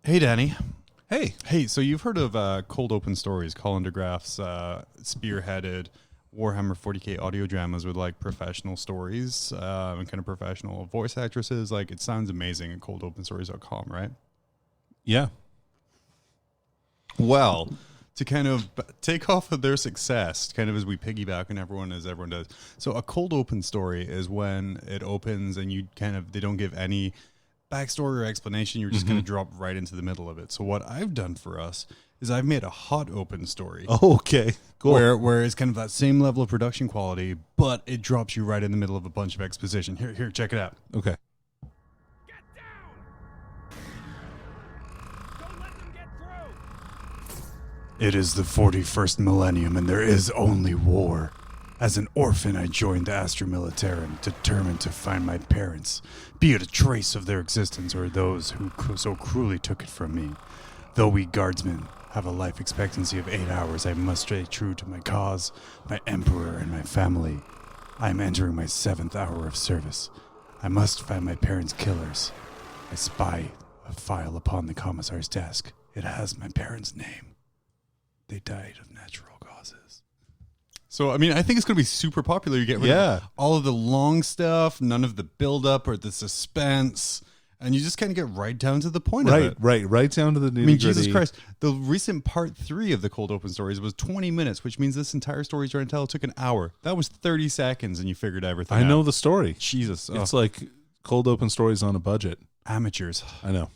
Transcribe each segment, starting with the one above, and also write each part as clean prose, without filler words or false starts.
Hey, Danny. Hey, So you've heard of Cold Open Stories, Colin DeGraff's spearheaded Warhammer 40k audio dramas with like professional stories and kind of professional voice actresses. Like, it sounds amazing at coldopenstories.com, right? yeah. Well, to kind of take off of their success, kind of as we piggyback on everyone as everyone does. So a cold open story is when it opens and they don't give any backstory or explanation. You're just going to drop right into the middle of it. So what I've done for us is I've made a hot open story. Oh, okay. Cool. Where it's kind of that same level of production quality, but it drops you right in the middle of a bunch of exposition. Here, check it out. Okay. Get down! Don't let them get through! It is the 41st millennium and there is only war. As an orphan, I joined the Astra Militarum, determined to find my parents, be it a trace of their existence or those who so cruelly took it from me. Though we guardsmen have a life expectancy of 8 hours, I must stay true to my cause, my emperor, and my family. I am entering my 7th hour of service. I must find my parents' killers. I spy a file upon the commissar's desk. It has my parents' name. They died of natural causes. So, I mean, I think it's going to be super popular. You get rid of all of the long stuff, none of the build-up or the suspense, and you just kind of get right down to the point of it. Right down to the nitty-gritty. I mean, Jesus Christ, the recent part 3 of the Cold Open Stories was 20 minutes, which means this entire story trying to tell took an hour. That was 30 seconds, and you figured everything out. I know the story. Jesus. It's like Cold Open Stories on a budget. Amateurs. I know.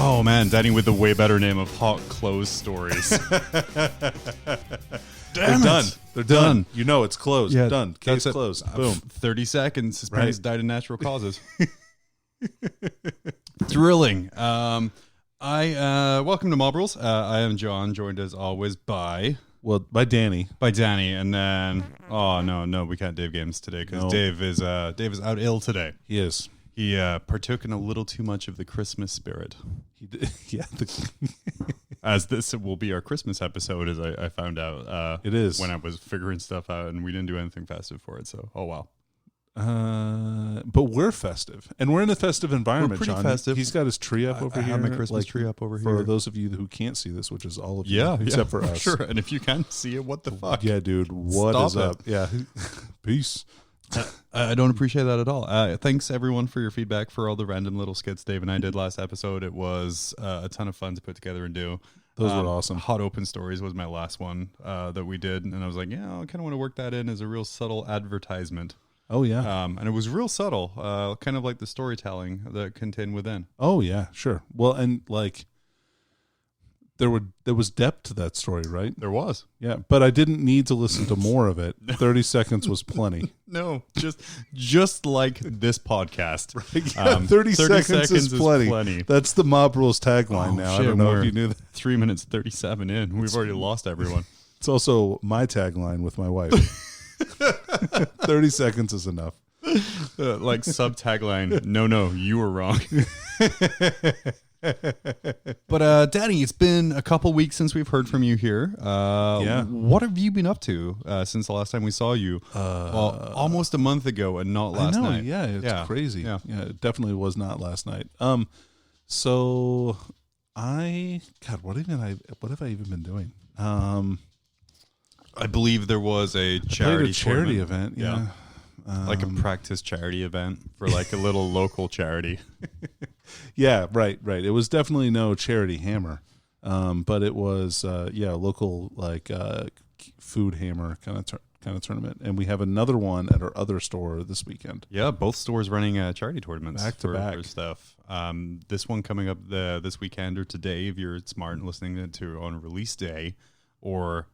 Oh, man, Danny with the way better name of Hot Clothes Stories. They're done. They're done. You know it's closed. Yeah, Done. Case that's it. closed. Boom. 30 seconds. His parents died of natural causes. Thrilling. Welcome to Mob Rules. I am John, joined as always by Danny. And then no, we can't Dave Games today because Dave is out ill today. He is. He partook in a little too much of the Christmas spirit. He did. Yeah. As this will be our Christmas episode, as I found out. It is. When I was figuring stuff out, and we didn't do anything festive for it. So, oh wow. But we're festive, and we're in a festive environment. We're pretty John. festive. He's got his tree up over here. I have my Christmas tree up over here. For those of you who can't see this, which is all of you, except for us. Sure. And if you can see it, what the fuck? Yeah, dude. What Stop is it. up? Yeah. Peace. I don't appreciate that at all. Thanks everyone for your feedback for all the random little skits Dave and I did last episode. It was a ton of fun to put together and do. Those were awesome. Hot Open Stories was my last one that we did, and I was like, yeah, I kind of want to work that in as a real subtle advertisement. Oh yeah. And it was real subtle, kind of like the storytelling that contained within. Oh yeah, sure. Well, and like there was depth to that story, right? There was. Yeah, but I didn't need to listen to more of it. 30 seconds was plenty. No, just like this podcast. Right? Yeah, 30 seconds is plenty. That's the Mob Rules tagline now. Shit, I don't know if you knew that. 3 minutes 37 in. We've already lost everyone. It's also my tagline with my wife. 30 seconds is enough. Like sub tagline, no, you were wrong. But Danny, it's been a couple weeks since we've heard from you here. What have you been up to since the last time we saw you? Almost a month ago, and not last night. Yeah, it's crazy. Yeah, it definitely was not last night. So what have I even been doing? I believe there was a charity event. Yeah. Like a practice charity event for like a little local charity. Yeah, right. It was definitely no charity hammer, but it was local like food hammer kind of tournament, and we have another one at our other store this weekend. Yeah, both stores running charity tournaments back to back for stuff. This one coming up this weekend or today, if you're smart and listening to on release day, or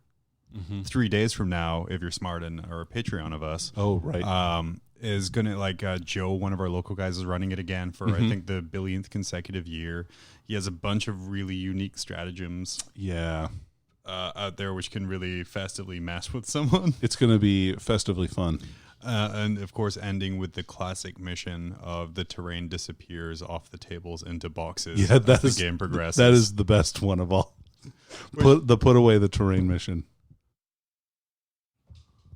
3 days from now, if you're smart and are a Patreon of us. Oh, right. Is going to Joe, one of our local guys, is running it again for, I think, the billionth consecutive year. He has a bunch of really unique stratagems. Yeah. Out there, which can really festively mess with someone. It's going to be festively fun. And of course, ending with the classic mission of the terrain disappears off the tables into boxes. Yeah, as the game progresses. That is the best one of all. Put away the terrain mission.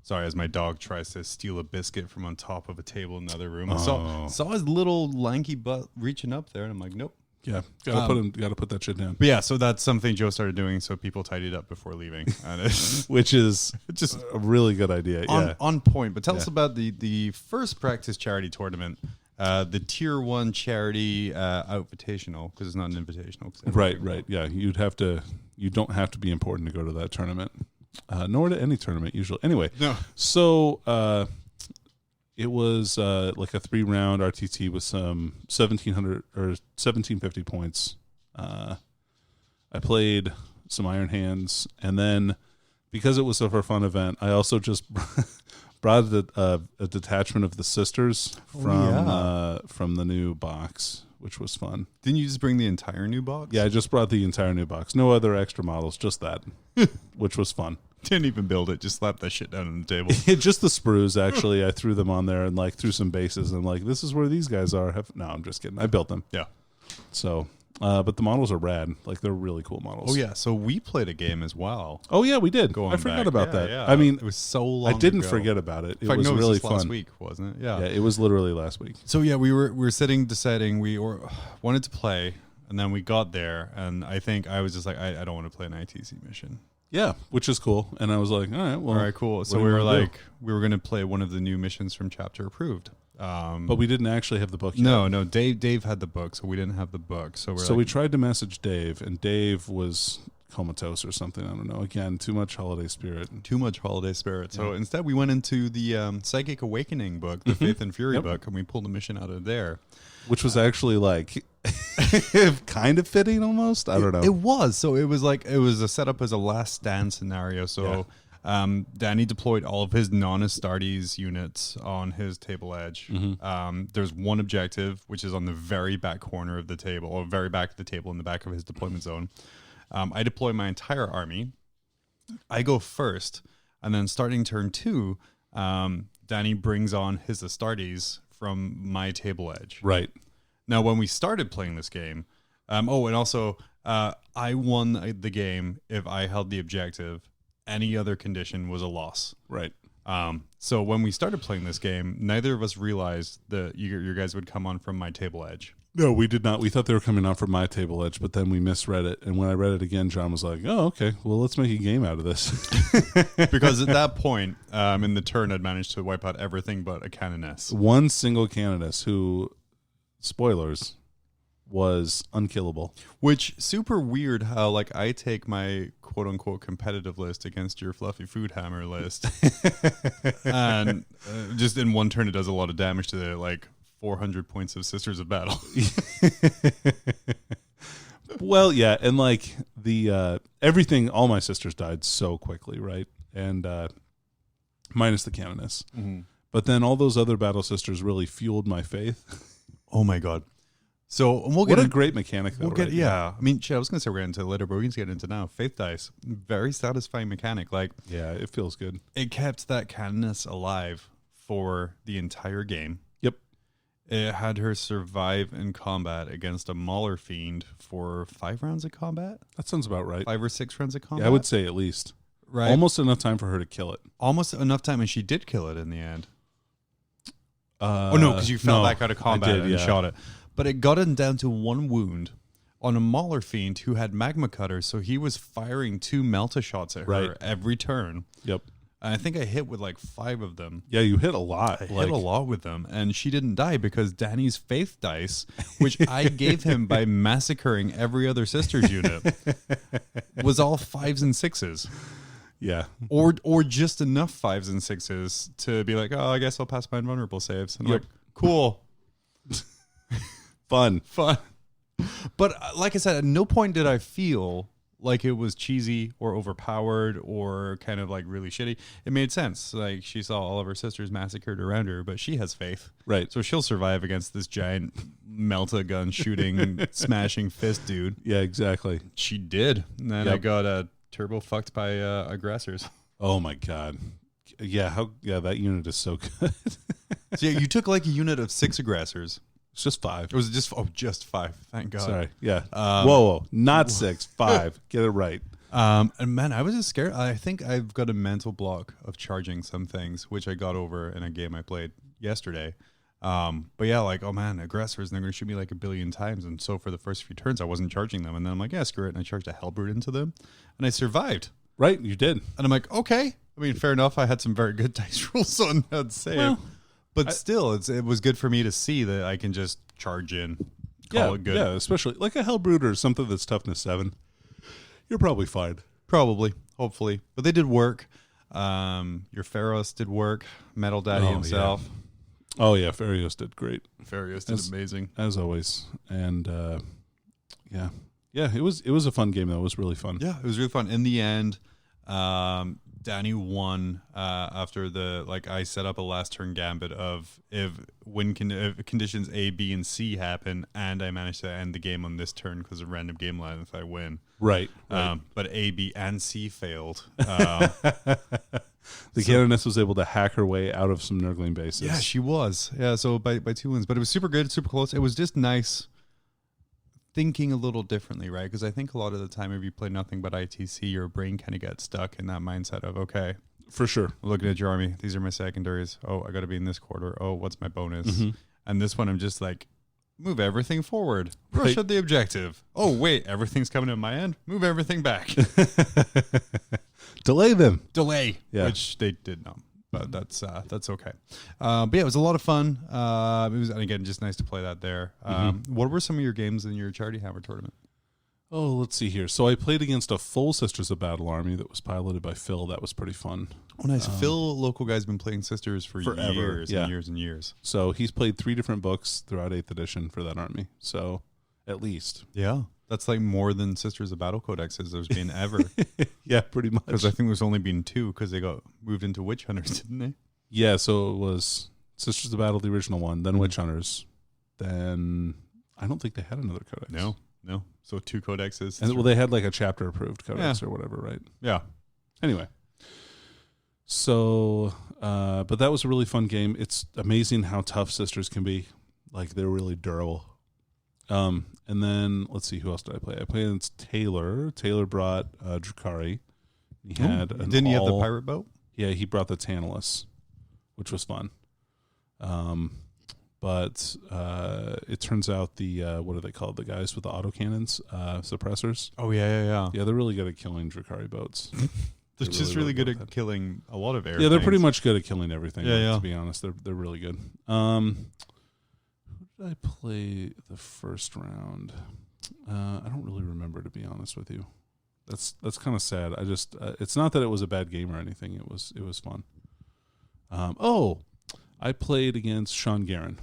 Sorry, as my dog tries to steal a biscuit from on top of a table in another room. I Oh. saw his little lanky butt reaching up there, and I'm like, nope. Yeah, gotta put that shit down. But yeah, so that's something Joe started doing, so people tidied up before leaving, and it's Which is just a really good idea. Yeah. on point. But tell us about the first practice charity tournament, the Tier 1 charity invitational, because it's not an invitational. Right. Yeah, you don't have to be important to go to that tournament, nor to any tournament usually. Anyway, No. So it was like a 3-round RTT with some 1,700 or 1,750 points. I played some Iron Hands, and then because it was a for fun event, I also just brought a detachment of the sisters from the new box, which was fun. Didn't you just bring the entire new box? Yeah, I just brought the entire new box. No other extra models, just that, which was fun. Didn't even build it, just slapped that shit down on the table. Just the sprues, actually. I threw them on there and like threw some bases and like, this is where these guys are. No, I'm just kidding. I built them. Yeah. So, but the models are rad. Like, they're really cool models. Oh, yeah. So we played a game as well. Oh, yeah, we did. Going I forgot back. about Yeah, that. yeah. I mean, it was so long I didn't ago. forget about it. It In fact, was no, really just fun. last week, wasn't it? Yeah. Yeah, it was literally last week. So yeah, we were sitting deciding wanted to play, and then we got there, and I think I was just like, I don't want to play an ITC mission. Yeah, which is cool. And I was like, all right, well. All right, cool. So what do we you were wanna do? like, we were going to play one of the new missions from Chapter Approved. But we didn't actually have the book yet. No, Dave had the book, so we didn't have the book. So We tried to message Dave, and Dave was comatose or something. I don't know. Again, too much holiday spirit. too much holiday spirit. So instead, we went into the Psychic Awakening book, the Faith and Fury book, and we pulled a mission out of there. Which was actually like kind of fitting almost. I don't know. It was. So it was a setup as a last stand scenario. So Danny deployed all of his non-Astartes units on his table edge. There's one objective, which is on the very back corner of the table, or very back of the table in the back of his deployment zone. I deploy my entire army. I go first, and then starting turn 2, Danny brings on his Astartes from my table edge. Right. Now, when we started playing this game, and also I won the game if I held the objective. Any other condition was a loss. Right. So when we started playing this game, neither of us realized that your guys would come on from my table edge. No, we did not. We thought they were coming on from my table edge, but then we misread it. And when I read it again, John was like, oh, okay, well, let's make a game out of this. Because at that point, in the turn, I'd managed to wipe out everything but a canoness. One single canoness who, spoilers, was unkillable. Which, super weird how, like, I take my quote-unquote competitive list against your fluffy food hammer list. And just in one turn, it does a lot of damage to the, like, 400 points of Sisters of Battle. Well, yeah, and like the everything, all my sisters died so quickly, right? And minus the canoness. But then all those other battle sisters really fueled my faith. Oh my god! So we'll get what a great mechanic, though. We'll get right? yeah. I mean, shit, I was gonna say we're getting into it later, but we can get into now. Faith dice, very satisfying mechanic. Like, Yeah, it feels good. it kept that canoness alive for the entire game. Yep. It had her survive in combat against a Mauler Fiend for 5 rounds of combat, That sounds about right. 5 or 6 rounds of combat. Yeah, I would say at least. right, Almost enough time for her to kill it. almost enough time, and she did kill it in the end. Oh no, because you fell back out of combat and shot it. But it got him down to 1 wound on a Mauler Fiend who had magma cutters, so he was firing 2 Melta shots at her Right. every turn. Yep. And I think I hit with like 5 of them. Yeah, you hit a lot. I hit a lot with them, and she didn't die because Danny's faith dice, which I gave him by massacring every other sister's unit, was all 5s and 6s. Yeah. Or just enough 5s and 6s to be like, oh, I guess I'll pass my invulnerable saves. And I'm Yep. like, cool. Fun. But like I said, at no point did I feel like it was cheesy or overpowered or kind of like really shitty. It made sense. Like, she saw all of her sisters massacred around her, but she has faith. Right. So she'll survive against this giant Melta gun shooting, smashing fist dude. Yeah, exactly. She did. And then Yep. I got turbo fucked by aggressors. Oh my God. that unit is so good. So yeah, you took like a unit of 6 aggressors. It's just 5. It was just 5. Thank God. Sorry. Yeah. Whoa, not 6, 5. Get it right. And man, I was just scared. I think I've got a mental block of charging some things, which I got over in a game I played yesterday. But yeah, like, oh man, aggressors, and they're going to shoot me like a billion times. And so for the first few turns, I wasn't charging them. And then I'm like, yeah, screw it. And I charged a Hellbrute into them. And I survived. Right, you did. And I'm like, okay. I mean, fair enough. I had some very good dice rolls on that save. Well, but still, it was good for me to see that I can just charge in, call it good. Yeah, especially like a Hellbrute or something that's toughness 7. You're probably fine. Probably, hopefully. But they did work. Your Pharaohs did work. Metal Daddy himself. Yeah. Oh, yeah, Farios did great. Farios did amazing. As always. And yeah, it was a fun game, though. It was really fun. Yeah, it was really fun. In the end, Danny won after I set up a last turn gambit of if conditions A, B, and C happen, and I managed to end the game on this turn because of random game line if I win. Right. But A, B, and C failed. The Canoness was able to hack her way out of some Nurgling bases. Yeah, she was. Yeah, so by 2 wins. But it was super good, super close. It was just nice thinking a little differently, right? Because I think a lot of the time if you play nothing but ITC, your brain kind of gets stuck in that mindset of, okay, for sure. Looking at your army, these are my secondaries. Oh, I got to be in this quarter. Oh, what's my bonus? Mm-hmm. And this one, I'm just like, move everything forward. Rush at the objective. Oh, wait, everything's coming at my end. Move everything back. Delay them. Delay. Yeah. Which they did not. But that's okay. But yeah, it was a lot of fun. It was, and again, just nice to play that there. What were some of your games in your Charity Hammer tournament? Oh, let's see here. So I played against a full Sisters of Battle army that was piloted by Phil. That was pretty fun. Oh, nice. Phil, local guy's been playing Sisters for forever. Years and years and years. So he's played 3 different books throughout 8th edition for that army. So at least. Yeah. That's like more than Sisters of Battle codexes there's been ever. Yeah, pretty much. Because I think there's only been 2 because they got moved into Witch Hunters, didn't they? Yeah, so it was Sisters of Battle, the original one, then Witch Hunters. Then I don't think they had another codex. No. So 2 codexes. And well, they had like a chapter approved codex or whatever, right? Yeah. Anyway. So, but that was a really fun game. It's amazing how tough Sisters can be. Like, they're really durable. And then, let's see, who else did I play? I played against Taylor. Taylor brought Drukhari. He had Didn't he have the pirate boat? Yeah, he brought the Tantalus, which was fun. But it turns out the what are they called? The guys with the autocannons, suppressors. Oh yeah. Yeah, they're really good at killing Drukhari boats. They're just really good at killing a lot of air. Yeah, they're things. pretty much good at killing everything. Yeah. To be honest, they're really good. Who did I play the first round? I don't really remember, to be honest with you. That's kind of sad. I just it's not that it was a bad game or anything. It was fun. I played against Sean Guerin.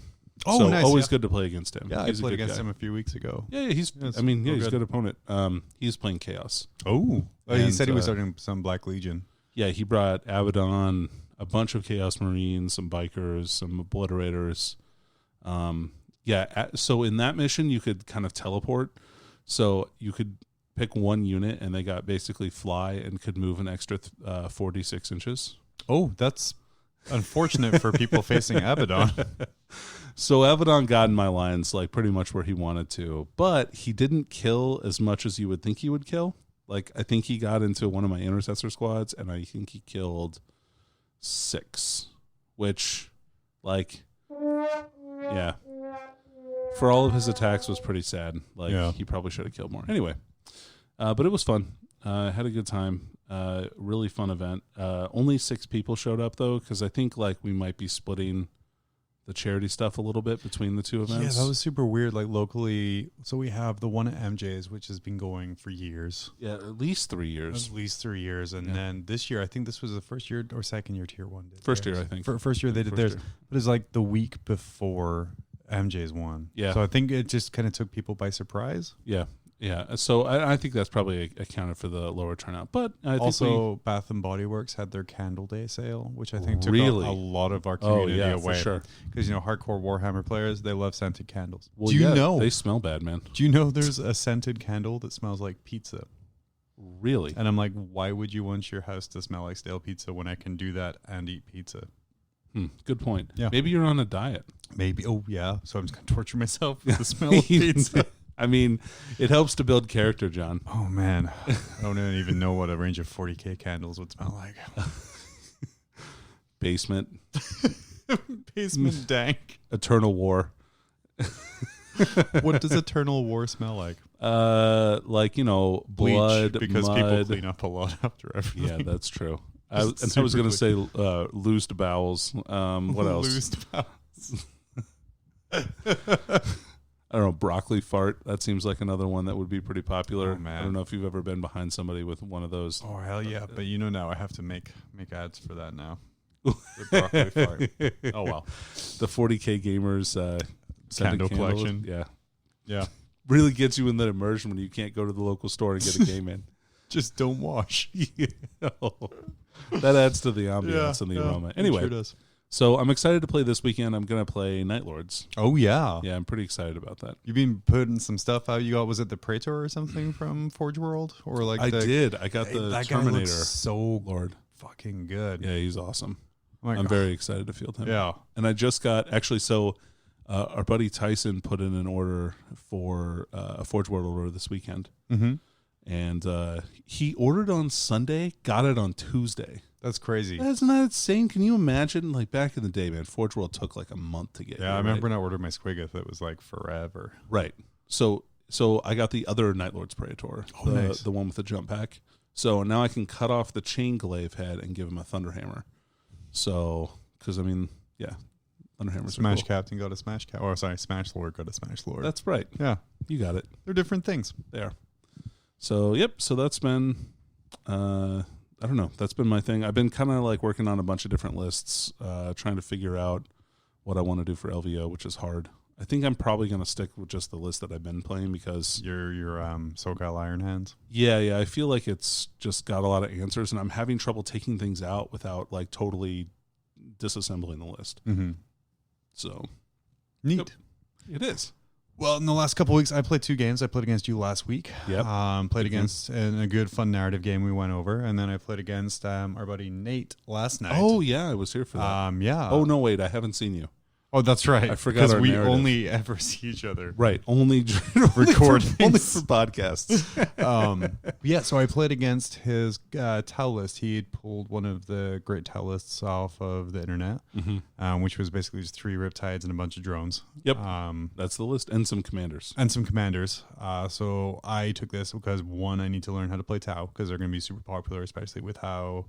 Oh, so nice, always good to play against him. Yeah, He's I played a good against guy. him a few weeks ago. Yeah, he's he's a good. good opponent. He's playing Chaos. Oh, he And, said he was starting some Black Legion. Yeah, he brought Abaddon, a bunch of Chaos Marines, some Bikers, some Obliterators. So in that mission, you could kind of teleport. So you could pick one unit, and they got basically fly and could move an extra 46 inches. Oh, that's unfortunate for people facing Abaddon. So Abaddon got in my lines like pretty much where he wanted to, but he didn't kill as much as you would think he would kill. Like, I think he got into one of my intercessor squads, and I think he killed 6, which, like, yeah, for all of his attacks was pretty sad. Like, he probably should have killed more. Anyway, but it was fun. Had a good time. Really fun event. Only 6 people showed up, though, because I think, like, we might be splitting the charity stuff a little bit between the 2 events. Yeah, that was super weird. Like, locally, so we have the one at MJ's, which has been going for years. Yeah, at least 3 years. At least 3 years. And then this year, I think this was the first year or second year Tier 1 did First theirs. year, I think. First year they did theirs. Year. But it's like the week before MJ's one. Yeah. So I think it just kind of took people by surprise. Yeah. Yeah, so I think that's probably accounted for the lower turnout. But I think also, Bath and Body Works had their Candle Day sale, which I think took Really? a lot of our community away. for sure. Because, hardcore Warhammer players, they love scented candles. Well, Do you know? They smell bad, man. Do you know there's a scented candle that smells like pizza? Really? And I'm like, why would you want your house to smell like stale pizza when I can do that and eat pizza? Good point. Yeah. Maybe you're on a diet. Maybe. Oh, yeah. So I'm just going to torture myself with the smell of pizza. I mean, it helps to build character, John. Oh, man. I don't even know what a range of 40K candles would smell like. Basement. Basement dank. Eternal War. What does Eternal War smell like? Like, you know, blood, Bleach, because mud. people clean up a lot after everything. Yeah, that's true. I was going to say loosed bowels. What else? Loosed bowels. I don't know, broccoli fart. That seems like another one that would be pretty popular. Oh, man. I don't know if you've ever been behind somebody with one of those. Oh, hell yeah. But you know now I have to make ads for that now. The broccoli fart. Oh, well. The 40K gamers scented Candle candles. collection. Yeah. Yeah. Really gets you in that immersion when you can't go to the local store and get a game in. Just don't wash. That adds to the ambiance and the aroma. Anyway, It sure does. so I'm excited to play this weekend. I'm going to play Night Lords. Oh, yeah. Yeah, I'm pretty excited about that. You've been putting some stuff out. You got, was it the Praetor or something from Forge World? Or like I did. I got the that guy Terminator. looks so Lord. fucking good. Yeah, he's awesome. Oh my I'm God. very excited to field him. Yeah. And I just got, actually, so our buddy Tyson put in an order for a Forge World order this weekend. Mm-hmm. And he ordered on Sunday, got it on Tuesday. That's crazy. Isn't that insane? Can you imagine? Like back in the day, man, Forge World took like a month to get. Yeah, here, I remember right? when I ordered my Squiggoth. It was like forever. Right. So I got the other Night Lord's Praetor, nice. the one with the jump pack. So now I can cut off the chain glaive head and give him a Thunderhammer. So, because I mean, yeah, Thunderhammer's Smash cool. Captain got a Smash Cap. Oh, sorry, Smash Lord got a Smash Lord. That's right. yeah. You got it They're different things. there. So yep. So that's been. I don't know. That's been my thing. I've been kind of like working on a bunch of different lists, trying to figure out what I want to do for LVO, which is hard. I think I'm probably going to stick with just the list that I've been playing because Your SoCal Iron Hands. yeah, I feel like it's just got a lot of answers, and I'm having trouble taking things out without like totally disassembling the list. Mm-hmm. So Neat. it is. Well, in the last couple of weeks, I played 2 games. I played against you last week. Yep. Played Good against in a good, fun narrative game we went over, and then I played against our buddy Nate last night. Oh yeah, I was here for that. Yeah. Oh no, wait, I haven't seen you. Oh, that's right. I forgot because our we narrative. only ever see each other. Right, only Record only things. for podcasts. Yeah, so I played against his Tau list. He had pulled one of the great Tau lists off of the internet, which was basically just 3 Riptides and a bunch of drones. Yep, that's the list, and some commanders. And some commanders. So I took this because, one, I need to learn how to play Tau because they're going to be super popular, especially with how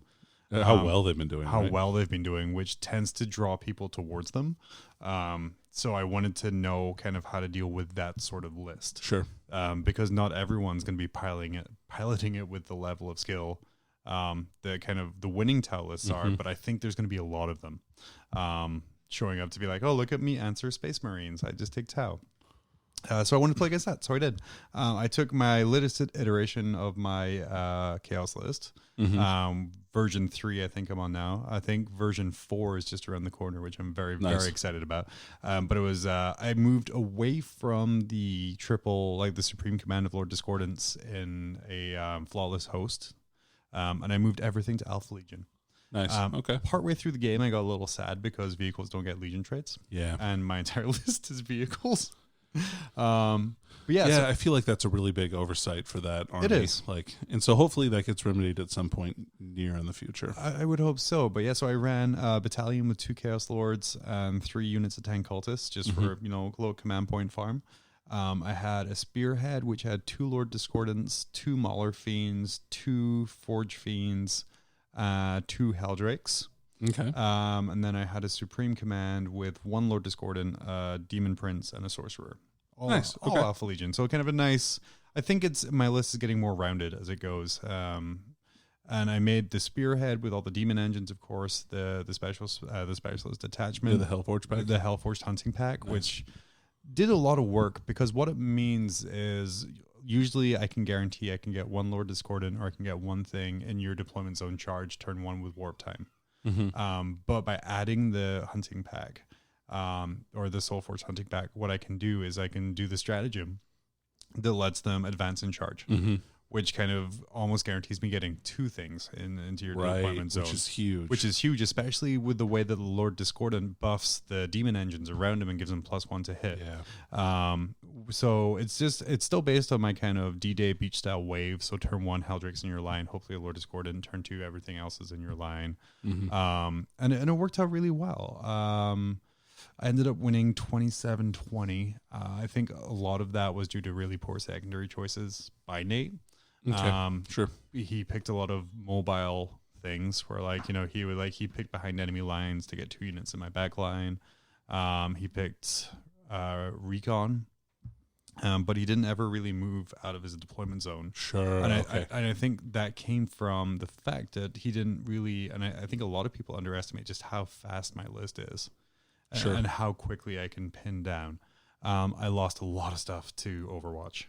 well they've been doing. how right? well they've been doing, which tends to draw people towards them. So I wanted to know kind of how to deal with that sort of list. Sure. Because not everyone's going to be piloting it with the level of skill that kind of the winning Tau lists are, but I think there's going to be a lot of them showing up to be like, oh, look at me answer Space Marines. I just take Tau. So I wanted to play against that. So I did. I took my latest iteration of my Chaos list. Version 3, I think I'm on now. I think version 4 is just around the corner, which I'm very, Nice. very excited about. But it was, I moved away from the the Supreme Command of Lord Discordance in a Flawless Host. And I moved everything to Alpha Legion. Nice. Okay. Partway through the game, I got a little sad because vehicles don't get Legion traits. Yeah. And my entire list is vehicles. But yeah, Yeah, so I feel like that's a really big oversight for that army. It is. And so hopefully that gets remedied at some point near in the future. I would hope so. But yeah, so I ran a battalion with 2 Chaos Lords and 3 units of 10 cultists just for, a little command point farm. I had a Spearhead, which had 2 Lord Discordants, 2 Mauler Fiends, 2 Forge Fiends, 2 Helldrakes. Okay. And then I had a Supreme Command with 1 Lord Discordant, a Demon Prince, and a Sorcerer. All Okay. Alpha Legion. So kind of a nice. I think my list is getting more rounded as it goes. And I made the Spearhead with all the Demon engines, of course, the specialist detachment, the Hellforge pack. the Hellforged hunting pack, Nice. which did a lot of work because what it means is usually I can guarantee I can get 1 Lord Discordant or I can get 1 thing in your deployment zone charge turn 1 with warp time. But by adding the hunting pack, or the Soulforce hunting pack, what I can do is I can do the stratagem that lets them advance in charge, which kind of almost guarantees me getting 2 things into your deployment zone. Which is huge. Which is huge, especially with the way that the Lord Discordant buffs the demon engines around him and gives him +1 to hit. Yeah. So it's still based on my kind of D-Day beach style wave. So turn 1, Heldrake's in your line. Hopefully a Lord Discordant. Turn 2, everything else is in your line. And it worked out really well. I ended up winning 27-20. I think a lot of that was due to really poor secondary choices by Nate. Okay. Sure. He picked a lot of mobile things where he picked behind enemy lines to get 2 units in my back line. He picked recon, but he didn't ever really move out of his deployment zone. Sure. And okay. I think that came from the fact that he didn't really, and I think a lot of people underestimate just how fast my list is. Sure. And how quickly I can pin down. I lost a lot of stuff to Overwatch.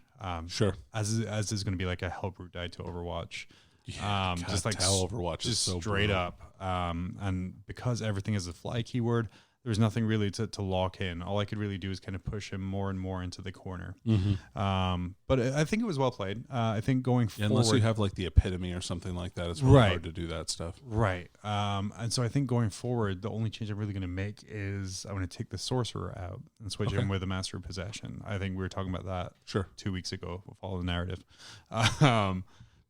Sure. As is going to be like a Hellbrute died to Overwatch. Yeah, Just like Overwatch is just so straight brutal. up. And because everything is a fly keyword, there's nothing really to lock in. All I could really do is kind of push him more and more into the corner. But I think it was well played. I think going forward, Unless you have like the epitome or something like that, it's really hard to do that stuff. Right. And so I think going forward, the only change I'm really going to make is I'm going to take the sorcerer out and switch him with a master of possession. I think we were talking about that 2 weeks ago. We'll follow the narrative.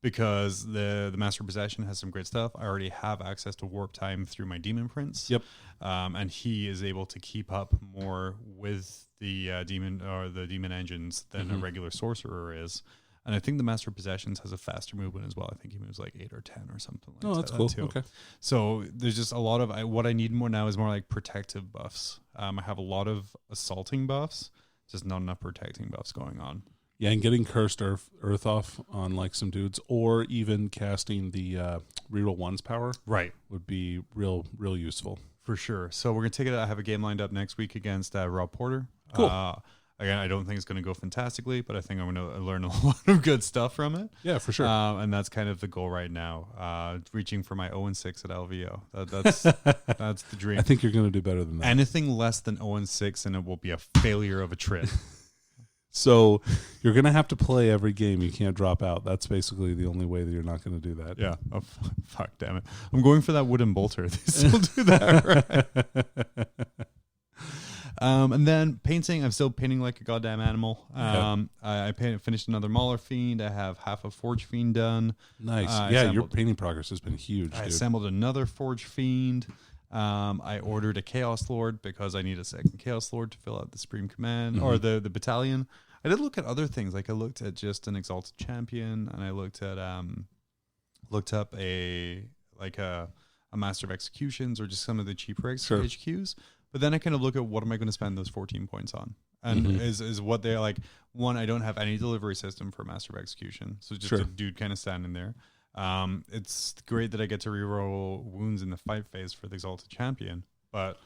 Because the master of possession has some great stuff. I already have access to warp time through my demon prince. Yep. And he is able to keep up more with the demon engines than a regular sorcerer is. And I think the master of possessions has a faster movement as well. I think he moves like 8 or 10 or something like that. Oh, that's cool. Too. Okay. So there's just a lot of what I need more now is more like protective buffs. I have a lot of assaulting buffs, just not enough protecting buffs going on. Yeah, and getting cursed earth off on like some dudes, or even casting the reroll ones power, would be real useful for sure. So we're gonna take it. I have a game lined up next week against Rob Porter. Cool. Again, I don't think it's going to go fantastically, but I think I'm going to learn a lot of good stuff from it. Yeah, for sure. And that's kind of the goal right now. Reaching for my 0-6 at LVO. That's the dream. I think you're going to do better than that. Anything less than 0-6, and it will be a failure of a trip. So you're going to have to play every game. You can't drop out. That's basically the only way that you're not going to do that. Yeah. Oh, fuck, damn it. I'm going for that wooden bolter. They still do that, right? And then painting, I'm still painting like a goddamn animal. I finished another Mauler Fiend. I have half a Forge Fiend done. Nice. Your painting progress has been huge. I assembled another Forge Fiend. I ordered a Chaos Lord because I need a second Chaos Lord to fill out the Supreme Command or the battalion. I did look at other things. Like I looked at just an Exalted Champion, and I looked up a Master of Executions or just some of the cheaper HQs. But then I kind of look at what am I going to spend those 14 points on? And is what they're like, one, I don't have any delivery system for Master of Execution. So just a dude kind of standing there. It's great that I get to reroll wounds in the fight phase for the Exalted Champion, but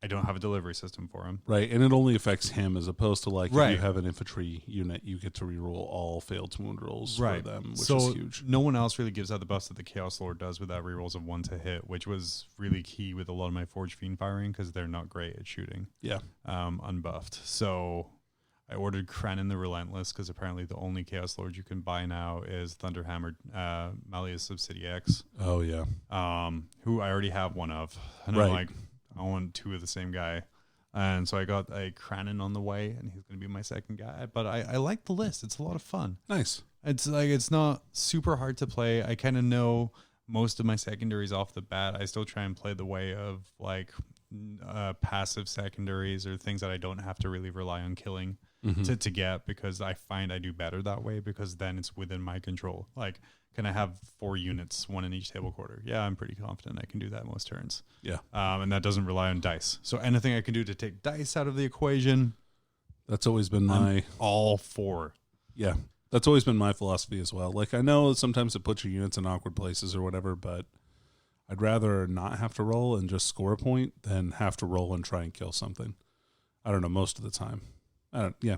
I don't have a delivery system for him. Right, and it only affects him as opposed to like if you have an infantry unit, you get to reroll all failed wound rolls for them, which is huge. No one else really gives out the buffs that the Chaos Lord does without rerolls of 1 to hit, which was really key with a lot of my Forge Fiend firing because they're not great at shooting. Yeah. Unbuffed. So I ordered Kranin the Relentless because apparently the only Chaos Lord you can buy now is Thunderhammer Malleus of City X. Oh, yeah. Who I already have one of. And I'm like, I want 2 of the same guy. And so I got a Kranin on the way, and he's going to be my second guy. But I like the list. It's a lot of fun. Nice. It's like it's not super hard to play. I kind of know most of my secondaries off the bat. I still try and play the way of like passive secondaries or things that I don't have to really rely on killing to get, because I find I do better that way because then it's within my control. Like, can I have 4 units, 1 in each table quarter? Yeah, I'm pretty confident I can do that most turns. Yeah. And that doesn't rely on dice. So anything I can do to take dice out of the equation, that's always been my all for. Yeah. That's always been my philosophy as well. Like, I know sometimes it puts your units in awkward places or whatever, but I'd rather not have to roll and just score a point than have to roll and try and kill something. I don't know, most of the time. Yeah.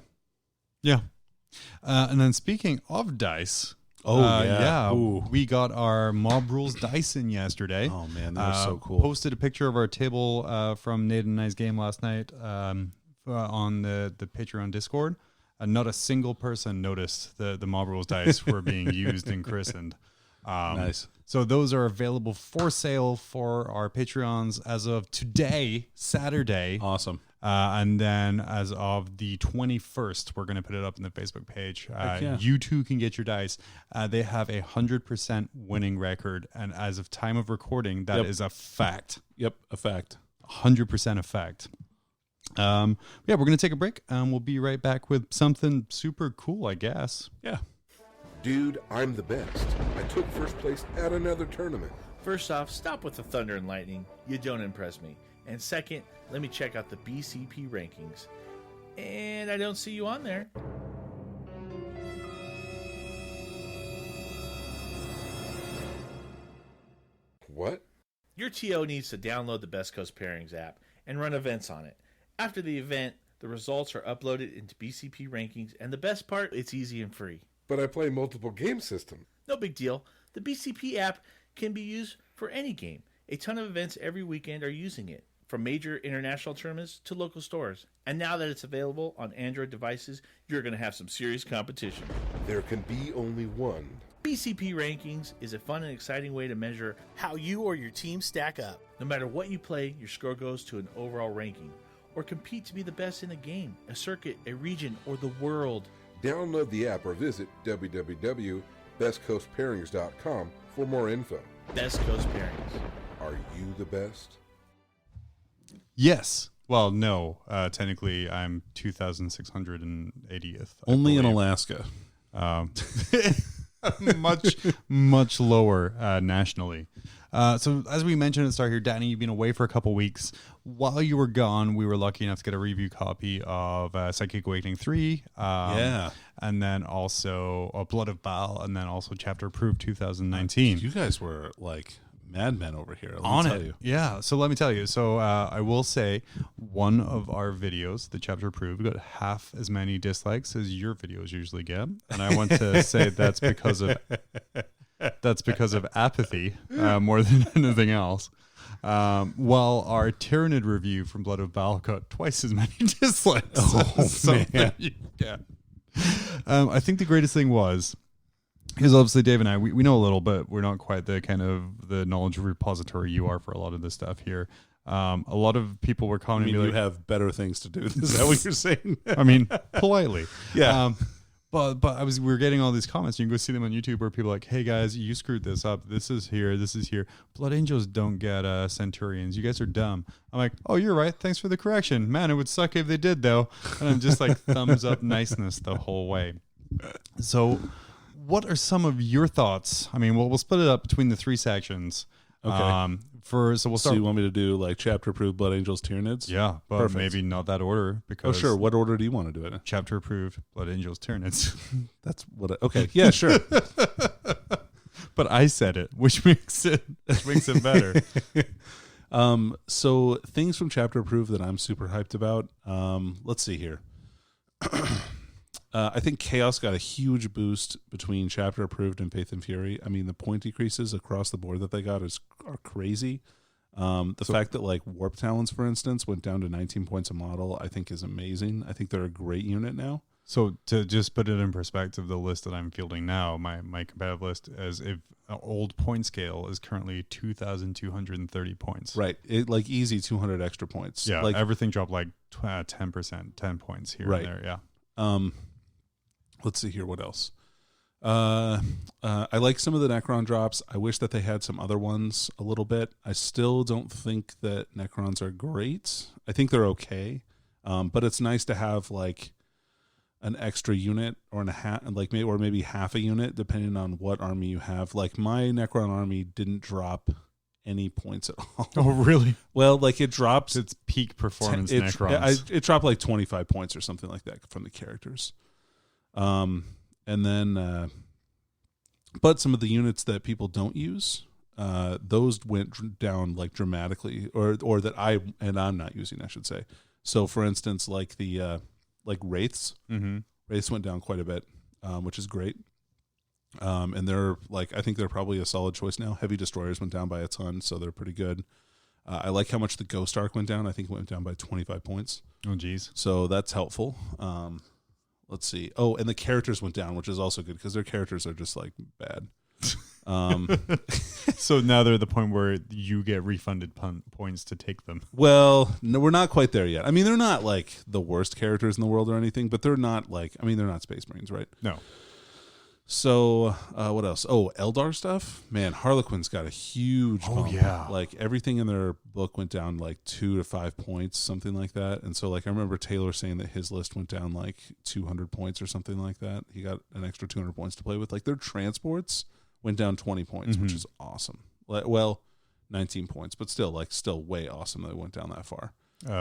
And then speaking of dice, we got our Mob Rules dice in yesterday. Oh man, that was so cool. Posted a picture of our table from Nate and I's game last night on the Patreon Discord. not a single person noticed the Mob Rules dice were being used and christened. Nice. So those are available for sale for our Patreons as of today, Saturday. Awesome. And then as of the 21st, we're going to put it up in the Facebook page. Yeah. You too can get your dice. They have a 100% winning record. And as of time of recording, that is a fact. Yep, a fact. 100% a fact. Yeah, we're going to take a break. We'll be right back with something super cool, I guess. Yeah. Dude, I'm the best. I took first place at another tournament. First off, stop with the thunder and lightning. You don't impress me. And second, let me check out the BCP rankings. And I don't see you on there. What? Your TO needs to download the Best Coast Pairings app and run events on it. After the event, the results are uploaded into BCP rankings, and the best part, it's easy and free. But I play multiple game systems. No big deal. The BCP app can be used for any game. A ton of events every weekend are using it, from major international tournaments to local stores. And now that it's available on Android devices, you're going to have some serious competition. There can be only one. BCP Rankings is a fun and exciting way to measure how you or your team stack up. No matter what you play, your score goes to an overall ranking, or compete to be the best in a game, a circuit, a region, or the world. Download the app or visit www.bestcoastpairings.com for more info. Best Coast Pairings. Are you the best? Yes. Well, no. Technically, I'm 2,680th. Only in Alaska. much lower nationally. So as we mentioned at the start here, Danny, you've been away for a couple weeks. While you were gone, we were lucky enough to get a review copy of Psychic Awakening 3. And then also Blood of Baal, and then also Chapter Approved 2019. You guys were like madmen over here. Let On me tell it. you. Yeah. So let me tell you. So I will say one of our videos, the Chapter Approved, got half as many dislikes as your videos usually get. And I want to say that's because of apathy more than anything else. While our Tyranid review from Blood of Baal got twice as many dislikes. Man. Yeah. I think the greatest thing was, because obviously Dave and I, we know a little, but we're not quite the kind of the knowledge repository you are for a lot of this stuff here. A lot of people were I commenting. mean, you have better things to do. Is that what you're saying? I mean, politely. Yeah. But we were getting all these comments. You can go see them on YouTube where people are like, "Hey guys, you screwed this up. This is here. This is here. Blood Angels don't get Centurions. You guys are dumb." I'm like, "Oh, you're right. Thanks for the correction. Man, it would suck if they did though." And I'm just like thumbs up niceness the whole way. So, what are some of your thoughts? I mean, we'll split it up between the three sections. Okay. So we'll So start. you want me to do like Chapter Approved Blood Angels Tyranids? Yeah, but Perfect. maybe not that order because Oh, sure. What order do you want to do it in? Chapter Approved, Blood Angels, Tyranids. That's what. Okay. Yeah, sure. But I said it, which makes it better. So things from Chapter Approved that I'm super hyped about. Let's see here. I think Chaos got a huge boost between Chapter Approved and Faith and Fury. I mean, the point decreases across the board that they got are crazy. The fact that like Warp Talons, for instance, went down to 19 points a model, I think is amazing. I think they're a great unit now. So to just put it in perspective, the list that I'm fielding now, my competitive list, as if an old point scale is currently 2,230 points. Right. It like easy 200 extra points. Yeah. Like Everything dropped like 10%, 10 points here Right. and there. Yeah. Let's see here. What else? I like some of the Necron drops. I wish that they had some other ones a little bit. I still don't think that Necrons are great. I think they're okay. But it's nice to have like an extra unit or maybe half a unit depending on what army you have. Like my Necron army didn't drop any points at all. Oh, really? Well, like it drops. It's peak performance It Necrons. dropped like 25 points or something like that from the characters. And then, but some of the units that people don't use, those went down like dramatically, or that I'm not using, I should say. So, for instance, like the like Wraiths, Wraiths went down quite a bit, which is great. And they're like, I think they're probably a solid choice now. Heavy Destroyers went down by a ton, so they're pretty good. I like how much the Ghost Arc went down. I think it went down by 25 points. Oh, geez. So that's helpful. let's see. Oh, and the characters went down, which is also good because their characters are just like bad. So now they're at the point where you get refunded points to take them. Well, no, we're not quite there yet. I mean, they're not like the worst characters in the world or anything, but they're not like, I mean, they're not Space Marines, right? No. So, what else? Oh, Eldar stuff? Man, Harlequin's got a huge bump. yeah. Like, everything in their book went down like 2 to 5 points, something like that. And so, like, I remember Taylor saying that his list went down like 200 points or something like that. He got an extra 200 points to play with. Like, their transports went down 20 points, which is awesome. Well, 19 points, but still way awesome that it went down that far.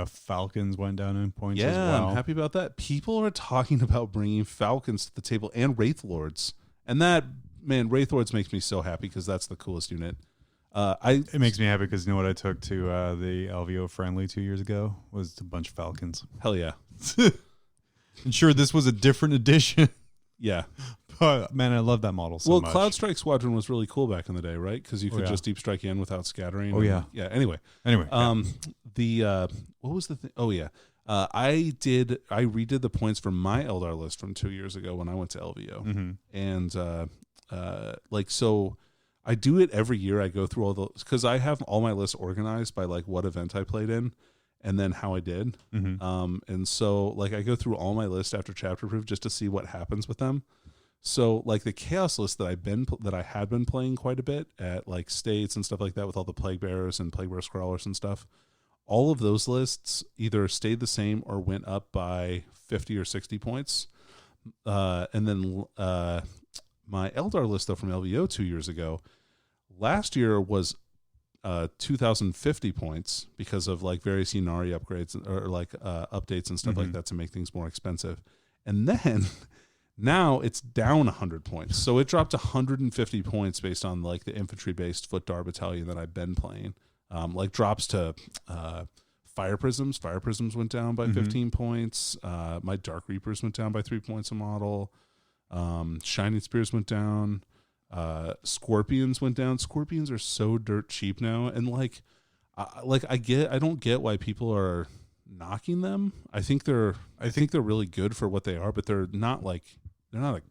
Falcons went down in points as Yeah, well. I'm happy about that. People are talking about bringing Falcons to the table and Wraith Lords. And that, man, Wraith Lords makes me so happy because that's the coolest unit. It makes me happy because you know what I took to the LVO friendly 2 years ago was a bunch of Falcons. Hell yeah. And sure, this was a different edition. Yeah. But, man, I love that model so much. Well, Cloud Strike Squadron was really cool back in the day, right? Because you could yeah. just deep strike in without scattering. Oh, yeah. Yeah, anyway. Yeah. What was the thing? Oh, yeah. I redid the points for my Eldar list from 2 years ago when I went to LVO. And, so I do it every year. I go through all the, because I have all my lists organized by, like, what event I played in and then how I did. And so, like, I go through all my lists after chapter proof just to see what happens with them. So, like, the Chaos list that I had been playing quite a bit at, like, states and stuff like that with all the Plague Bearers and Plague Bearer Scrawlers and stuff, all of those lists either stayed the same or went up by 50 or 60 points. And then my Eldar list, though, from LVO 2 years ago, last year was 2,050 points because of, like, various Inari upgrades or, like, updates and stuff like that to make things more expensive. And then... Now it's down 100 points. So it dropped 150 points based on, like, the infantry-based Foot Dar battalion that I've been playing. Like, drops to Fire Prisms. Fire Prisms went down by 15 points. My Dark Reapers went down by 3 points a model. Shining Spears went down. Scorpions went down. Scorpions are so dirt cheap now. And, like I don't get why people are knocking them. I think they're really good for what they are, but they're not a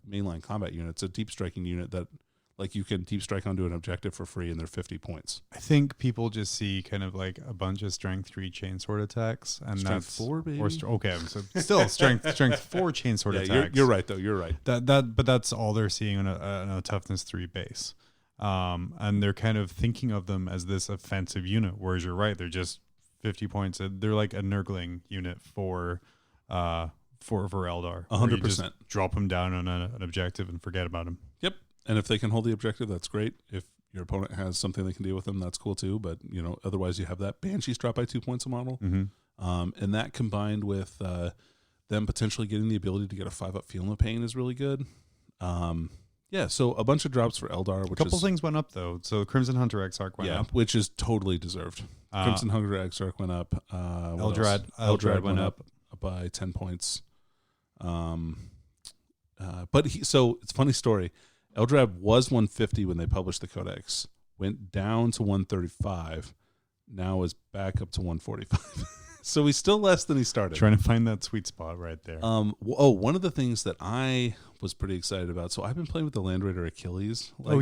mainline combat unit. It's a deep striking unit that, like, you can deep strike onto an objective for free and they're 50 points. I think people just see kind of like a bunch of strength 3 chainsword attacks, and Strength that's 4, baby. Okay, so still strength 4 chainsword attacks. You're right though. You're right. But that's all they're seeing on a toughness 3 base, and they're kind of thinking of them as this offensive unit. Whereas you're right, they're just 50 points. They're like a Nurgling unit for Eldar. 100%. Drop them down on an objective and forget about them. Yep. And if they can hold the objective, that's great. If your opponent has something they can deal with them, that's cool too. But, you know, otherwise you have that Banshees drop by 2 points a model. And that combined with them potentially getting the ability to get a 5-up Feeling the Pain is really good. Yeah, so a bunch of drops for Eldar. A couple things went up, though. So Crimson Hunter Exarch went up. Which is totally deserved. Crimson Hunter Exarch went up. Eldrad went up by 10 points. So it's a funny story. Eldrad was 150 when they published the Codex, went down to 135, now is back up to 145. So he's still less than he started. Trying to find that sweet spot right there. One of the things that I was pretty excited about. So I've been playing with the Land Raider Achilles. Like